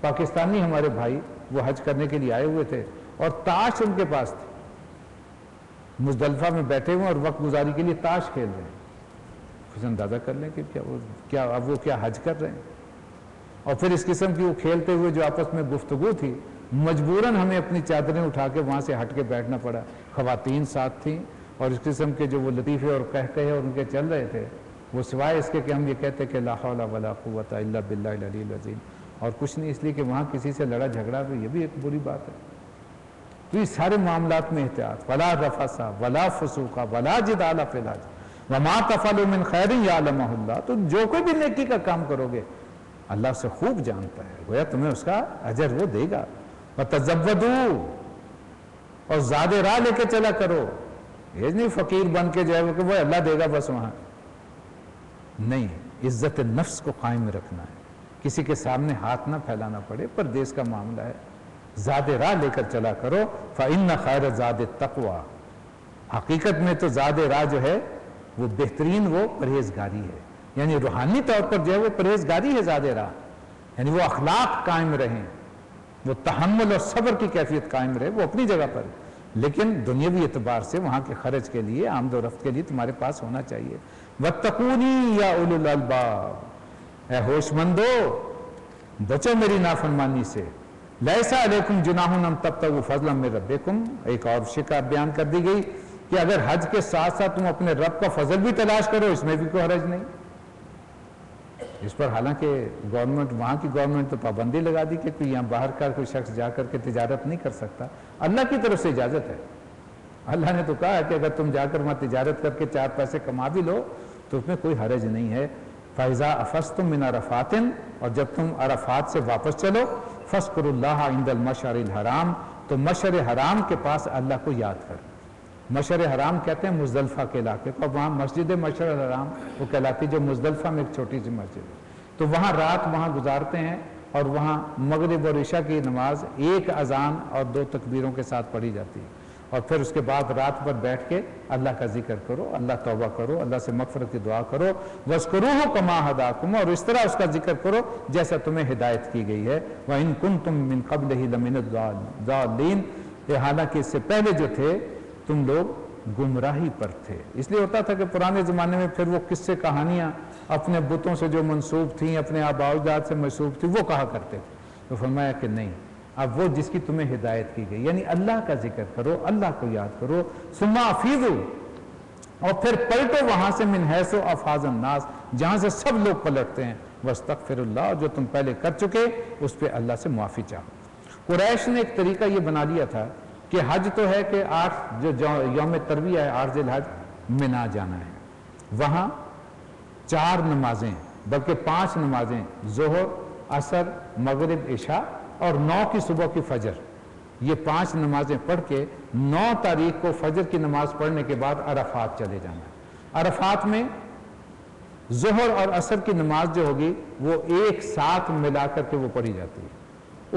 پاکستانی ہمارے بھائی، وہ حج کرنے کے لیے آئے ہوئے تھے، اور تاش ان کے پاس تھی، مزدلفہ میں بیٹھے ہوئے اور وقت گزاری کے لیے تاش کھیل رہے ہیں۔ کچھ اندازہ کر لیں کہ اب وہ کیا حج کر رہے ہیں۔ اور پھر اس قسم کی وہ کھیلتے ہوئے جو آپس میں گفتگو تھی، مجبوراً ہمیں اپنی چادریں اٹھا کے وہاں سے ہٹ کے بیٹھنا پڑا۔ خواتین ساتھ تھیں اور اس قسم کے جو وہ لطیفے اور کہے اور ان کے چل رہے تھے، وہ سوائے اس کے کہ ہم یہ کہتے کہ لا حول ولا قوت الا باللہ العلی العظیم، اور کچھ نہیں، اس لیے کہ وہاں کسی سے لڑا جھگڑا تو یہ بھی ایک بری بات ہے۔ تو یہ سارے معاملات میں احتیاط، ولا رفث ولا فسوق ولا جدال فی الحج وما تفعلوا من خیر یعلمہ اللہ، تو جو کوئی بھی نیکی کا کام کرو گے اللہ اسے خوب جانتا ہے، گویا تمہیں اس کا اجر وہ دے گا۔ وَتَزَوَّدُوا، اور زاد راہ لے کے چلا کرو، یہ نہیں فقیر بن کے جو ہے کہ وہ اللہ دے گا بس وہاں، نہیں، عزت نفس کو قائم رکھنا ہے، کسی کے سامنے ہاتھ نہ پھیلانا پڑے، پردیس کا معاملہ ہے، زاد راہ لے کر چلا کرو۔ فَإِنَّ خَيْرَ زَادِ التَّقْوَى، حقیقت میں تو زاد راہ جو ہے وہ بہترین وہ پرہیزگاری ہے، یعنی روحانی طور پر جو ہے وہ پرہیزگاری ہے زیادہ راہ، یعنی وہ اخلاق قائم رہیں، وہ تحمل اور صبر کی کیفیت قائم رہے، وہ اپنی جگہ پر، لیکن دنیاوی اعتبار سے وہاں کے خرچ کے لیے، آمد و رفت کے لیے تمہارے پاس ہونا چاہیے۔ وَاتَّقُونِي يَا أُولُو الْأَلْبَابِ، اے ہوش مندو بچو میری نافرمانی سے۔ لَيْسَ عَلَيْكُمْ جُنَاحٌ أَن تَبْتَغُوا فَضْلًا مِّن رَبِّكُمْ، ایک اور شکایت بیان کر دی گئی کہ اگر حج کے ساتھ ساتھ تم اپنے رب کا فضل بھی تلاش کرو، اس میں بھی کوئی حرج نہیں۔ اس پر حالانکہ گورنمنٹ، وہاں کی گورنمنٹ تو پابندی لگا دی کہ کوئی یہاں باہر کا کوئی شخص جا کر کے تجارت نہیں کر سکتا، اللہ کی طرف سے اجازت ہے۔ اللہ نے تو کہا ہے کہ اگر تم جا کر وہاں تجارت کر کے 4 پیسے کما بھی لو تو اس میں کوئی حرج نہیں ہے۔ فَإِذَا أَفَضْتُم مِّنْ عَرَفَاتٍ، اور جب تم عرفات سے واپس چلو، فَاذْكُرُوا اللَّهَ عِندَ الْمَشْعَرِ الْحَرَامِ، تو مشعر حرام کے پاس اللہ کو یاد کر۔ مشعر حرام کہتے ہیں مزدلفہ کے علاقے کو، وہاں مسجد مشعر الحرام وہ کہلاتی جو مزدلفہ میں ایک چھوٹی سی مسجد ہے، تو وہاں رات وہاں گزارتے ہیں، اور وہاں مغرب اور عشاء کی نماز ایک اذان اور 2 تکبیروں کے ساتھ پڑھی جاتی ہے، اور پھر اس کے بعد رات پر بیٹھ کے اللہ کا ذکر کرو، اللہ توبہ کرو، اللہ سے مغفرت کی دعا کرو، وَاذْكُرُوهُ كَمَا هَدَاكُمْ، اور اس طرح اس کا ذکر کرو جیسا تمہیں ہدایت کی گئی ہے۔ وَإِن كُنتُم مِّن قَبْلِهِ لَمِنَ الضَّالِّينَ، حالانکہ اس سے پہلے جو تھے تم لوگ گمراہی پر تھے۔ اس لیے ہوتا تھا کہ پرانے زمانے میں پھر وہ قصے کہانیاں اپنے بتوں سے جو منسوب تھیں، اپنے آباء و اجداد سے منسوب تھی، وہ کہا کرتے تھے۔ تو فرمایا کہ نہیں، اب وہ جس کی تمہیں ہدایت کی گئی، یعنی اللہ کا ذکر کرو، اللہ کو یاد کرو۔ ثم افیضوا، اور پھر پلٹو وہاں سے من حیث افاض الناس، جہاں سے سب لوگ پلٹتے ہیں، واستغفروا اللہ، جو تم پہلے کر چکے اس پہ اللہ سے معافی چاہو۔ قریش نے ایک طریقہ یہ بنا لیا تھا کہ حج تو ہے کہ 8 جو یوم ترویہ ہے، 8 ذی الحج، منا جانا ہے، وہاں 4 نمازیں بلکہ 5 نمازیں، ظہر، عصر، مغرب، عشاء اور 9 کی صبح کی فجر، یہ 5 نمازیں پڑھ کے 9 تاریخ کو فجر کی نماز پڑھنے کے بعد عرفات چلے جانا ہے۔ عرفات میں ظہر اور عصر کی نماز جو ہوگی وہ ایک ساتھ ملا کر کے وہ پڑھی جاتی ہے،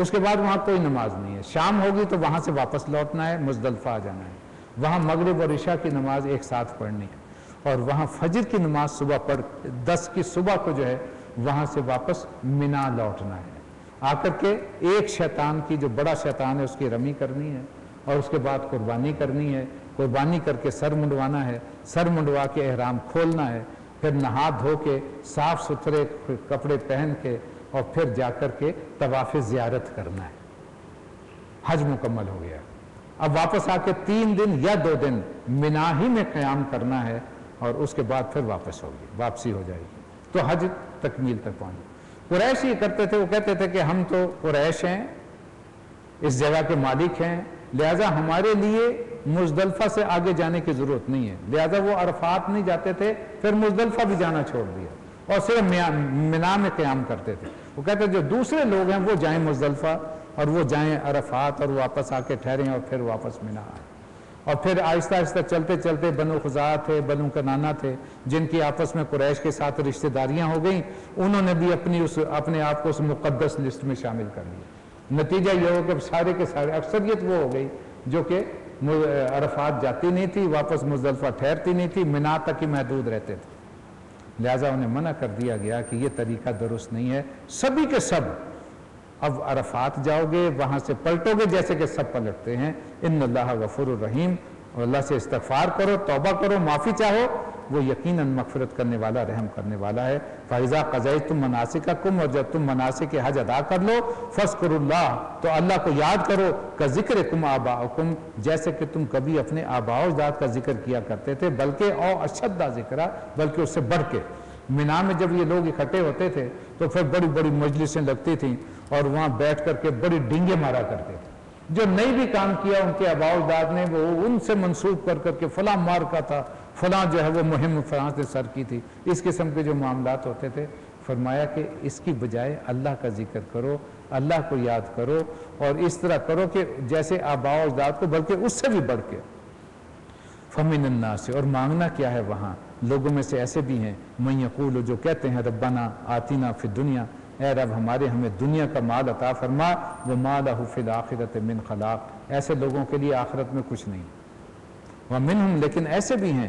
اس کے بعد وہاں کوئی نماز نہیں ہے۔ شام ہوگی تو وہاں سے واپس لوٹنا ہے، مزدلفہ آ جانا ہے، وہاں مغرب اور عشاء کی نماز ایک ساتھ پڑھنی ہے، اور وہاں فجر کی نماز صبح پڑھ 10 کی صبح کو جو ہے وہاں سے واپس منا لوٹنا ہے، آ کر کے ایک شیطان کی، جو بڑا شیطان ہے، اس کی رمی کرنی ہے، اور اس کے بعد قربانی کرنی ہے، قربانی کر کے سر منڈوانا ہے، سر منڈوا کے احرام کھولنا ہے، پھر نہا دھو کے صاف ستھرے کپڑے پہن کے اور پھر جا کر کے طواف زیارت کرنا ہے۔ حج مکمل ہو گیا، اب واپس آ کے 3 دن یا 2 دن منا ہی میں قیام کرنا ہے، اور اس کے بعد پھر واپسی ہو جائے گی، تو حج تکمیل تک پہنچ۔ قریش یہ کرتے تھے، وہ کہتے تھے کہ ہم تو قریش ہیں، اس جگہ کے مالک ہیں، لہذا ہمارے لیے مزدلفہ سے آگے جانے کی ضرورت نہیں ہے، لہذا وہ عرفات نہیں جاتے تھے، پھر مزدلفہ بھی جانا چھوڑ دیا اور صرف منا میں قیام کرتے تھے۔ وہ کہتے ہیں جو دوسرے لوگ ہیں وہ جائیں مزدلفہ، اور وہ جائیں عرفات، اور واپس آ کے ٹھہریں اور پھر واپس منا آئیں۔ اور پھر آہستہ آہستہ چلتے چلتے بنو خزاعہ تھے، بنو کنانہ تھے، جن کی آپس میں قریش کے ساتھ رشتہ داریاں ہو گئیں، انہوں نے بھی اپنے آپ کو اس مقدس لسٹ میں شامل کر لیا۔ نتیجہ یہ ہو کہ سارے کے سارے اکثریت وہ ہو گئی جو کہ عرفات جاتی نہیں تھی، واپس مزدلفہ ٹھہرتی نہیں تھی، منا تک ہی محدود رہتے تھے، لہٰذا انہیں منع کر دیا گیا کہ یہ طریقہ درست نہیں ہے۔ سبھی کے سب اب عرفات جاؤ گے، وہاں سے پلٹو گے جیسے کہ سب پلٹتے ہیں۔ ان اللہ غفور الرحیم، اور اللہ سے استغفار کرو، توبہ کرو، معافی چاہو، وہ یقیناً مغفرت کرنے والا، رحم کرنے والا ہے۔ فَإِذَا قَضَيْتُم مَنَاسِكَكُمْ، اور جب تم مناسک حج ادا کر لو، فَاذْكُرُوا اللَّهَ، تو اللہ کو یاد کرو، كَذِكْرِكُمْ آبَاءَكُمْ، جیسے کہ تم کبھی اپنے آباء و اجداد کا ذکر کیا کرتے تھے، بلکہ او اشد ذکرہ، بلکہ اس سے بڑھ کے۔ منا میں جب یہ لوگ اکٹھے ہوتے تھے تو پھر بڑی بڑی مجلسیں لگتی تھیں، اور وہاں بیٹھ کر کے بڑی ڈنگیں مارا کرتے تھے، جو نہیں بھی کام کیا ان کے آباء و اجداد نے وہ ان سے منسوب کر کر کے فلاں مارکا تھا، فلاں جو ہے وہ مہم فلاں سے سر کی تھی، اس قسم کے جو معاملات ہوتے تھے۔ فرمایا کہ اس کی بجائے اللہ کا ذکر کرو، اللہ کو یاد کرو، اور اس طرح کرو کہ جیسے آباء و اجداد کو، بلکہ اس سے بھی بڑھ کے۔ فَمِنَ النَّاسِ، اور مانگنا کیا ہے وہاں، لوگوں میں سے ایسے بھی ہیں، مَن یقول، جو کہتے ہیں ربنا آتنا فی الدنیا، اے رب ہمارے ہمیں دنیا کا مال عطا فرما، وَمَا لَهُ فِي الْآخِرَةِ مِنْ خَلَاقٍ، ایسے لوگوں کے لیے آخرت میں کچھ نہیں۔ وَمِنْهُمْ، لیکن ایسے بھی ہیں،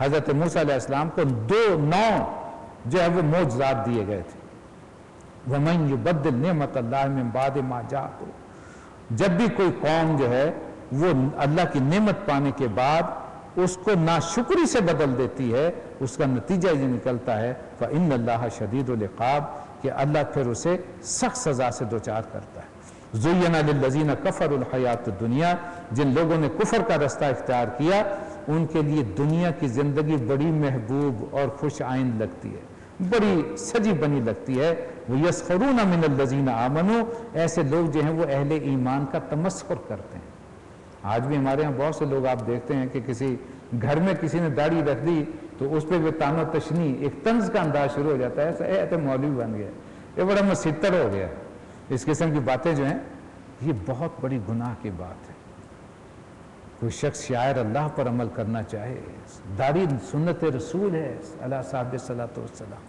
حضرت موسیٰ علیہ السلام کو 9 جو ہے وہ معجزات دیے گئے تھے. وَمَن يُبَدِّلْ نِعْمَةَ اللَّهِ مِن بَعْدِ مَا جَاءَتْهُ. جب بھی کوئی قوم جو ہے وہ اللہ کی نعمت پانے کے بعد اس کو ناشکری سے بدل دیتی ہے، اس کا نتیجہ یہ نکلتا ہے فَإِنَّ اللَّهَ شَدِيدُ الْعِقَابِ کہ اللہ پھر اسے سخت سزا سے دوچار کرتا ہے. زُيِّنَ لِلَّذِينَ كَفَرُوا الْحَيَاةُ الدُّنْيَا. جن لوگوں نے کفر کا رستہ اختیار کیا ان کے لیے دنیا کی زندگی بڑی محبوب اور خوش آئند لگتی ہے، بڑی سجی بنی لگتی ہے. وَيَسْخَرُونَ مِنَ الَّذِينَ آمَنُوا. ایسے لوگ جو ہیں وہ اہل ایمان کا تمسخر کرتے ہیں. آج بھی ہمارے ہاں بہت سے لوگ آپ دیکھتے ہیں کہ کسی گھر میں کسی نے داڑھی رکھ دی تو اس پہ بھی تان و تشنی ایک طنز کا انداز شروع ہو جاتا ہے، ایسا تو مولوی بن گیا، یہ بڑا مسطر ہو گیا. اس قسم کی باتیں جو ہیں یہ بہت بڑی گناہ کی بات ہے. کوئی شخص شاعر اللہ پر عمل کرنا چاہے، داڑھی سنت رسول ہے علیہ صاحب صلاۃ والسلام،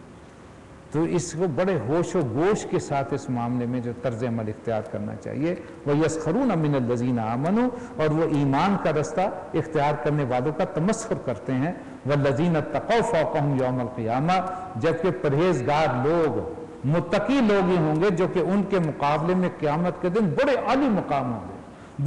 تو اس کو بڑے ہوش و گوش کے ساتھ اس معاملے میں جو طرز عمل اختیار کرنا چاہیے. وَيَسْخَرُونَ مِنَ الَّذِينَ آمَنُوا. اور وہ ایمان کا رستہ اختیار کرنے والوں کا تمسخر کرتے ہیں. وَالَّذِينَ اتَّقَوْا فَوْقَهُمْ يَوْمَ الْقِيَامَةِ. جبکہ پرہیزگار لوگ، متقی لوگ ہی ہوں گے جو کہ ان کے مقابلے میں قیامت کے دن بڑے عالی مقام ہوں گے،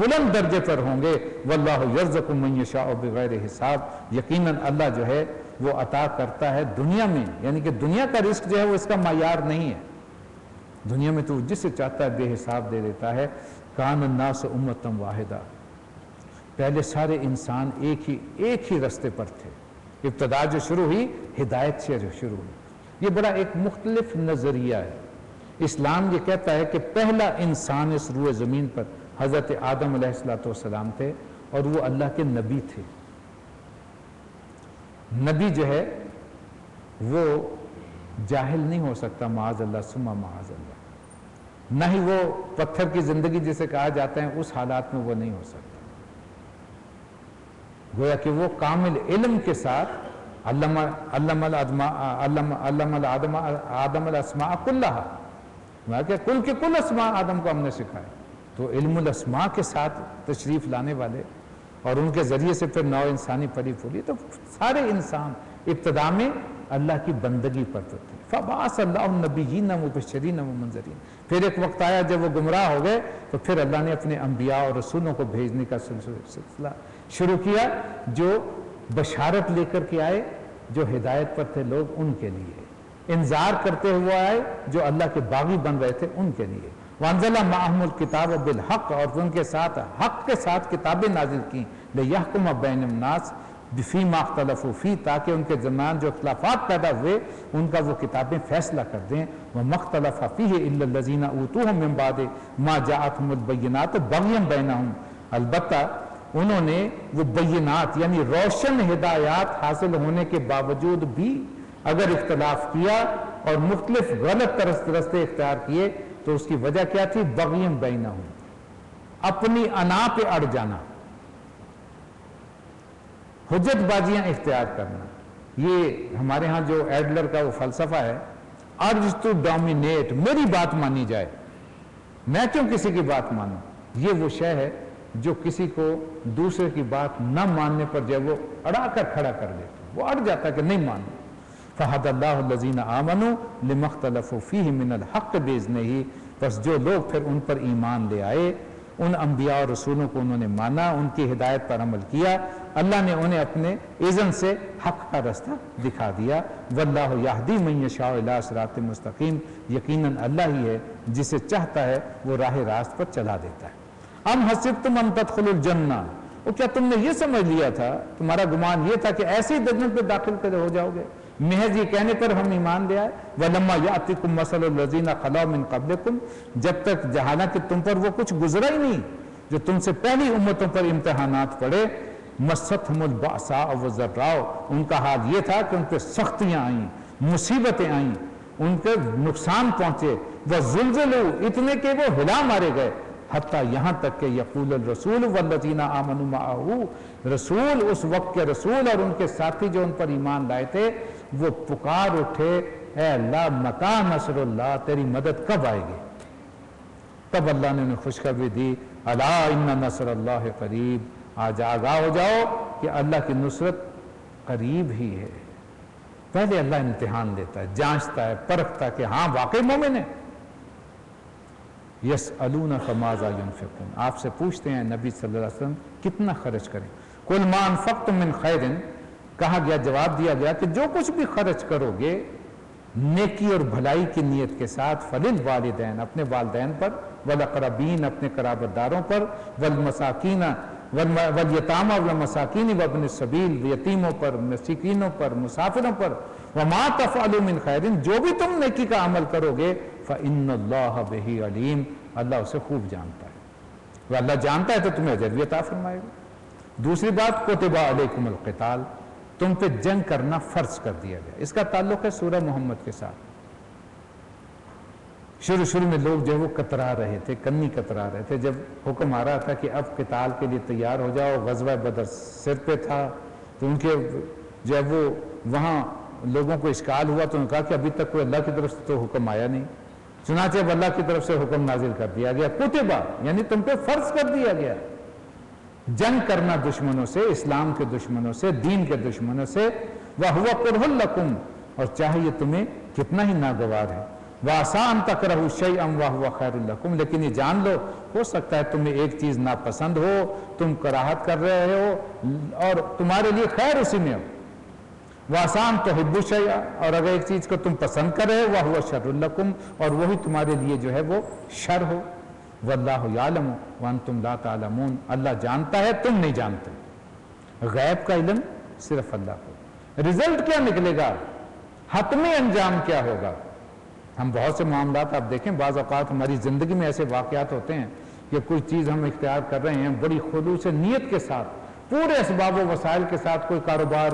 بلند درجے پر ہوں گے. وَاللَّهُ يَرْزُقُ مَن يَشَاءُ بِغَيْرِ حساب. یقیناً اللہ جو ہے وہ عطا کرتا ہے دنیا میں، یعنی کہ دنیا کا رزق جو ہے وہ اس کا معیار نہیں ہے. دنیا میں تو جسے چاہتا ہے بے حساب دے دیتا ہے. کان الناس امۃ واحدہ. پہلے سارے انسان ایک ہی رستے پر تھے. ابتدا جو شروع ہوئی ہدایت سے جو شروع ہوئی. یہ بڑا ایک مختلف نظریہ ہے. اسلام یہ کہتا ہے کہ پہلا انسان اس روئے زمین پر حضرت آدم علیہ السلام تھے اور وہ اللہ کے نبی تھے. نبی جو ہے وہ جاہل نہیں ہو سکتا، معاذ اللہ ثم معاذ اللہ. نہ ہی وہ پتھر کی زندگی جسے کہا جاتا ہے اس حالات میں وہ نہیں ہو سکتا. گویا کہ وہ کامل علم کے ساتھ علم آدم الاسماء کلہا، کہ کل کے کل اسماء آدم کو ہم نے سکھائے. تو علم الاسماء کے ساتھ تشریف لانے والے اور ان کے ذریعے سے پھر نو انسانی پلی پھولی. تو سارے انسان ابتدا میں اللہ کی بندگی پر تھے. فَبَعَثَ اللَّهُ النَّبِيِّينَ مُبَشِّرِينَ وَمُنذِرِينَ. پھر ایک وقت آیا جب وہ گمراہ ہو گئے تو پھر اللہ نے اپنے انبیاء اور رسولوں کو بھیجنے کا سلسلہ شروع کیا جو بشارت لے کر کے آئے، جو ہدایت پر تھے لوگ ان کے لیے، انذار کرتے ہوئے آئے جو اللہ کے باغی بن رہے تھے ان کے لیے. وَأَنزَلَ مَعَهُمُ الْكِتَابَ بِالْحَقِّ. اور ان کے ساتھ حق کے ساتھ کتابیں نازل کی. لِيَحْكُمَ بَيْنَ النَّاسِ فِي مَا اخْتَلَفُوا فِيهِ. تاکہ ان کے درمیان جو اختلافات پیدا ہوئے ان کا وہ کتابیں فیصلہ کر دیں. وَمَا اخْتَلَفَ فِيهِ إِلَّا الَّذِينَ أُوتُوهُ مِن بَعْدِ مَا جَاءَتْهُمُ الْبَيِّنَاتُ بَغْيًا بَيْنَهُمْ. البتہ انہوں نے وہ بینات یعنی روشن ہدایات حاصل ہونے کے باوجود بھی اگر اختلاف کیا اور مختلف غلط رستے اختیار کیے تو اس کی وجہ کیا تھی؟ بغیم بینہم، اپنی انا پہ اڑ جانا، حجت بازیاں اختیار کرنا. یہ ہمارے ہاں جو ایڈلر کا وہ فلسفہ ہے، ارج ٹو ڈومینیٹ، میری بات مانی جائے، میں کیوں کسی کی بات مانوں. یہ وہ شے ہے جو کسی کو دوسرے کی بات نہ ماننے پر جو وہ اڑا کر کھڑا کر دیتا، وہ اڑ جاتا کہ نہیں ماننا. فَهَدَى اللَّهُ الَّذِينَ آمَنُوا لِمَا اخْتَلَفُوا فِيهِ مِنَ الْحَقِّ بِإِذْنِهِ. پس جو لوگ پھر ان پر ایمان لے آئے، ان انبیاء اور رسولوں کو انہوں نے مانا، ان کی ہدایت پر عمل کیا، اللہ نے انہیں اپنے اذن سے حق کا رستہ دکھا دیا. وَاللَّهُ يَهْدِي مَن يَشَاءُ إِلَىٰ صِرَاطٍ مُسْتَقِيمٍ. یقیناً اللہ ہی ہے جسے چاہتا ہے وہ راہ راست پر چلا دیتا ہے. ام حسبتم ان تدخلوا الجنہ. وہ کیا تم نے یہ سمجھ لیا تھا، تمہارا گمان یہ تھا کہ ایسے ہی جنت میں داخل ہو جاؤ گے محض یہ کہنے پر ہم ایمان لے آئے. وَلَمَّا يَأْتِكُمْ مَثَلُ الَّذِينَ خَلَوْا مِن قَبْلِكُمْ. جب تک حالانکہ تم پر وہ کچھ گزرا ہی نہیں جو تم سے پہلی امتوں پر امتحانات پڑے. مَسَّتْهُمُ الْبَأْسَاءُ وَالضَّرَّاءُ. ان کا حال یہ تھا کہ ان پہ سختیاں آئیں، مصیبتیں آئیں، ان کے نقصان پہنچے. وَزُلْزِلُوا. اتنے کہ وہ ہلا مارے گئے. حتیٰ یہاں تک کہ یقول الرسول والذین آمنوا معه. رسول اس وقت کے رسول اور ان کے ساتھی جو ان پر ایمان لائے تھے وہ پکار اٹھے، اے اللہ متی نصر اللہ، تیری مدد کب آئے گی؟ تب اللہ نے انہیں خوشخبری دی، الا ان نصر اللہ قریب. آج آگاہ ہو جاؤ کہ اللہ کی نصرت قریب ہی ہے. پہلے اللہ امتحان لیتا ہے, جانچتا ہے, پرکھتا ہے کہ ہاں واقعی مومن ہے. یسألونک ماذا ینفقون, آپ سے پوچھتے ہیں نبی صلی اللہ علیہ وسلم کتنا خرچ کریں. قل ما انفقتم من خیر, کہا گیا, جواب دیا گیا کہ جو کچھ بھی خرچ کرو گے نیکی اور بھلائی کی نیت کے ساتھ, فللوالدین, اپنے والدین پر, والاقربین, اپنے قرابت داروں پر, والمساکین, والیتامى والمساکین وابن السبیل, یتیموں پر, مسکینوں پر, مسافروں پر, وما تفعلوا من خیر, جو بھی تم نیکی کا عمل کرو گے, فإن اللہ بہ علیم, اللہ اسے خوب جانتا ہے. وہ اللہ جانتا ہے تو تمہیں اجر بھی عطا فرمائے گا. دوسری بات, کتب علیکم القتال, تم پہ جنگ کرنا فرض کر دیا گیا. اس کا تعلق ہے سورہ محمد کے ساتھ. شروع میں لوگ جو ہے وہ کترا رہے تھے, کنی کترا رہے تھے. جب حکم آ رہا تھا کہ اب قتال کے لیے تیار ہو جاؤ, غزوہ بدر سر پہ تھا, تو ان کے جو ہے وہ وہاں لوگوں کو اشکال ہوا, تو انہوں نے کہا کہ ابھی تک کوئی اللہ کی طرف سے تو حکم آیا نہیں. چنانچہ اب اللہ کی طرف سے حکم نازل کر دیا گیا, کتبہ, یعنی تم پہ فرض کر دیا گیا جنگ کرنا دشمنوں سے, اسلام کے دشمنوں سے, دین کے دشمنوں سے. وَهُوَ كُرْهٌ لَكُمْ, اور چاہے یہ تمہیں کتنا ہی ناگوار ہے. وَعَسَىٰ أَن تَكْرَهُوا شَيْئًا وَهُوَ خَيْرٌ لَكُمْ, لیکن یہ جان لو ہو سکتا ہے تمہیں ایک چیز ناپسند ہو, تم کراہت کر رہے ہو, اور تمہارے لیے خیر اسی میں ہو. وَعَسَىٰ أَن تُحِبُّوا شَيْئًا, اور اگر ایک چیز کو تم پسند کر رہے ہو, وَهُوَ شَرٌ لَكُمْ, اور وہی تمہارے لیے جو ہے وہ شر ہو. وَاللَّهُ يَعْلَمُ وَأَنْتُمْ لَا تَعْلَمُونَ, اللہ جانتا ہے تم نہیں جانتے. غیب کا علم صرف اللہ کو. رزلٹ کیا نکلے گا, حتمی انجام کیا ہوگا. ہم بہت سے معاملات آپ دیکھیں, بعض اوقات ہماری زندگی میں ایسے واقعات ہوتے ہیں کہ کوئی چیز ہم اختیار کر رہے ہیں, بڑی خلوص نیت کے ساتھ, پورے اسباب و وسائل کے ساتھ کوئی کاروبار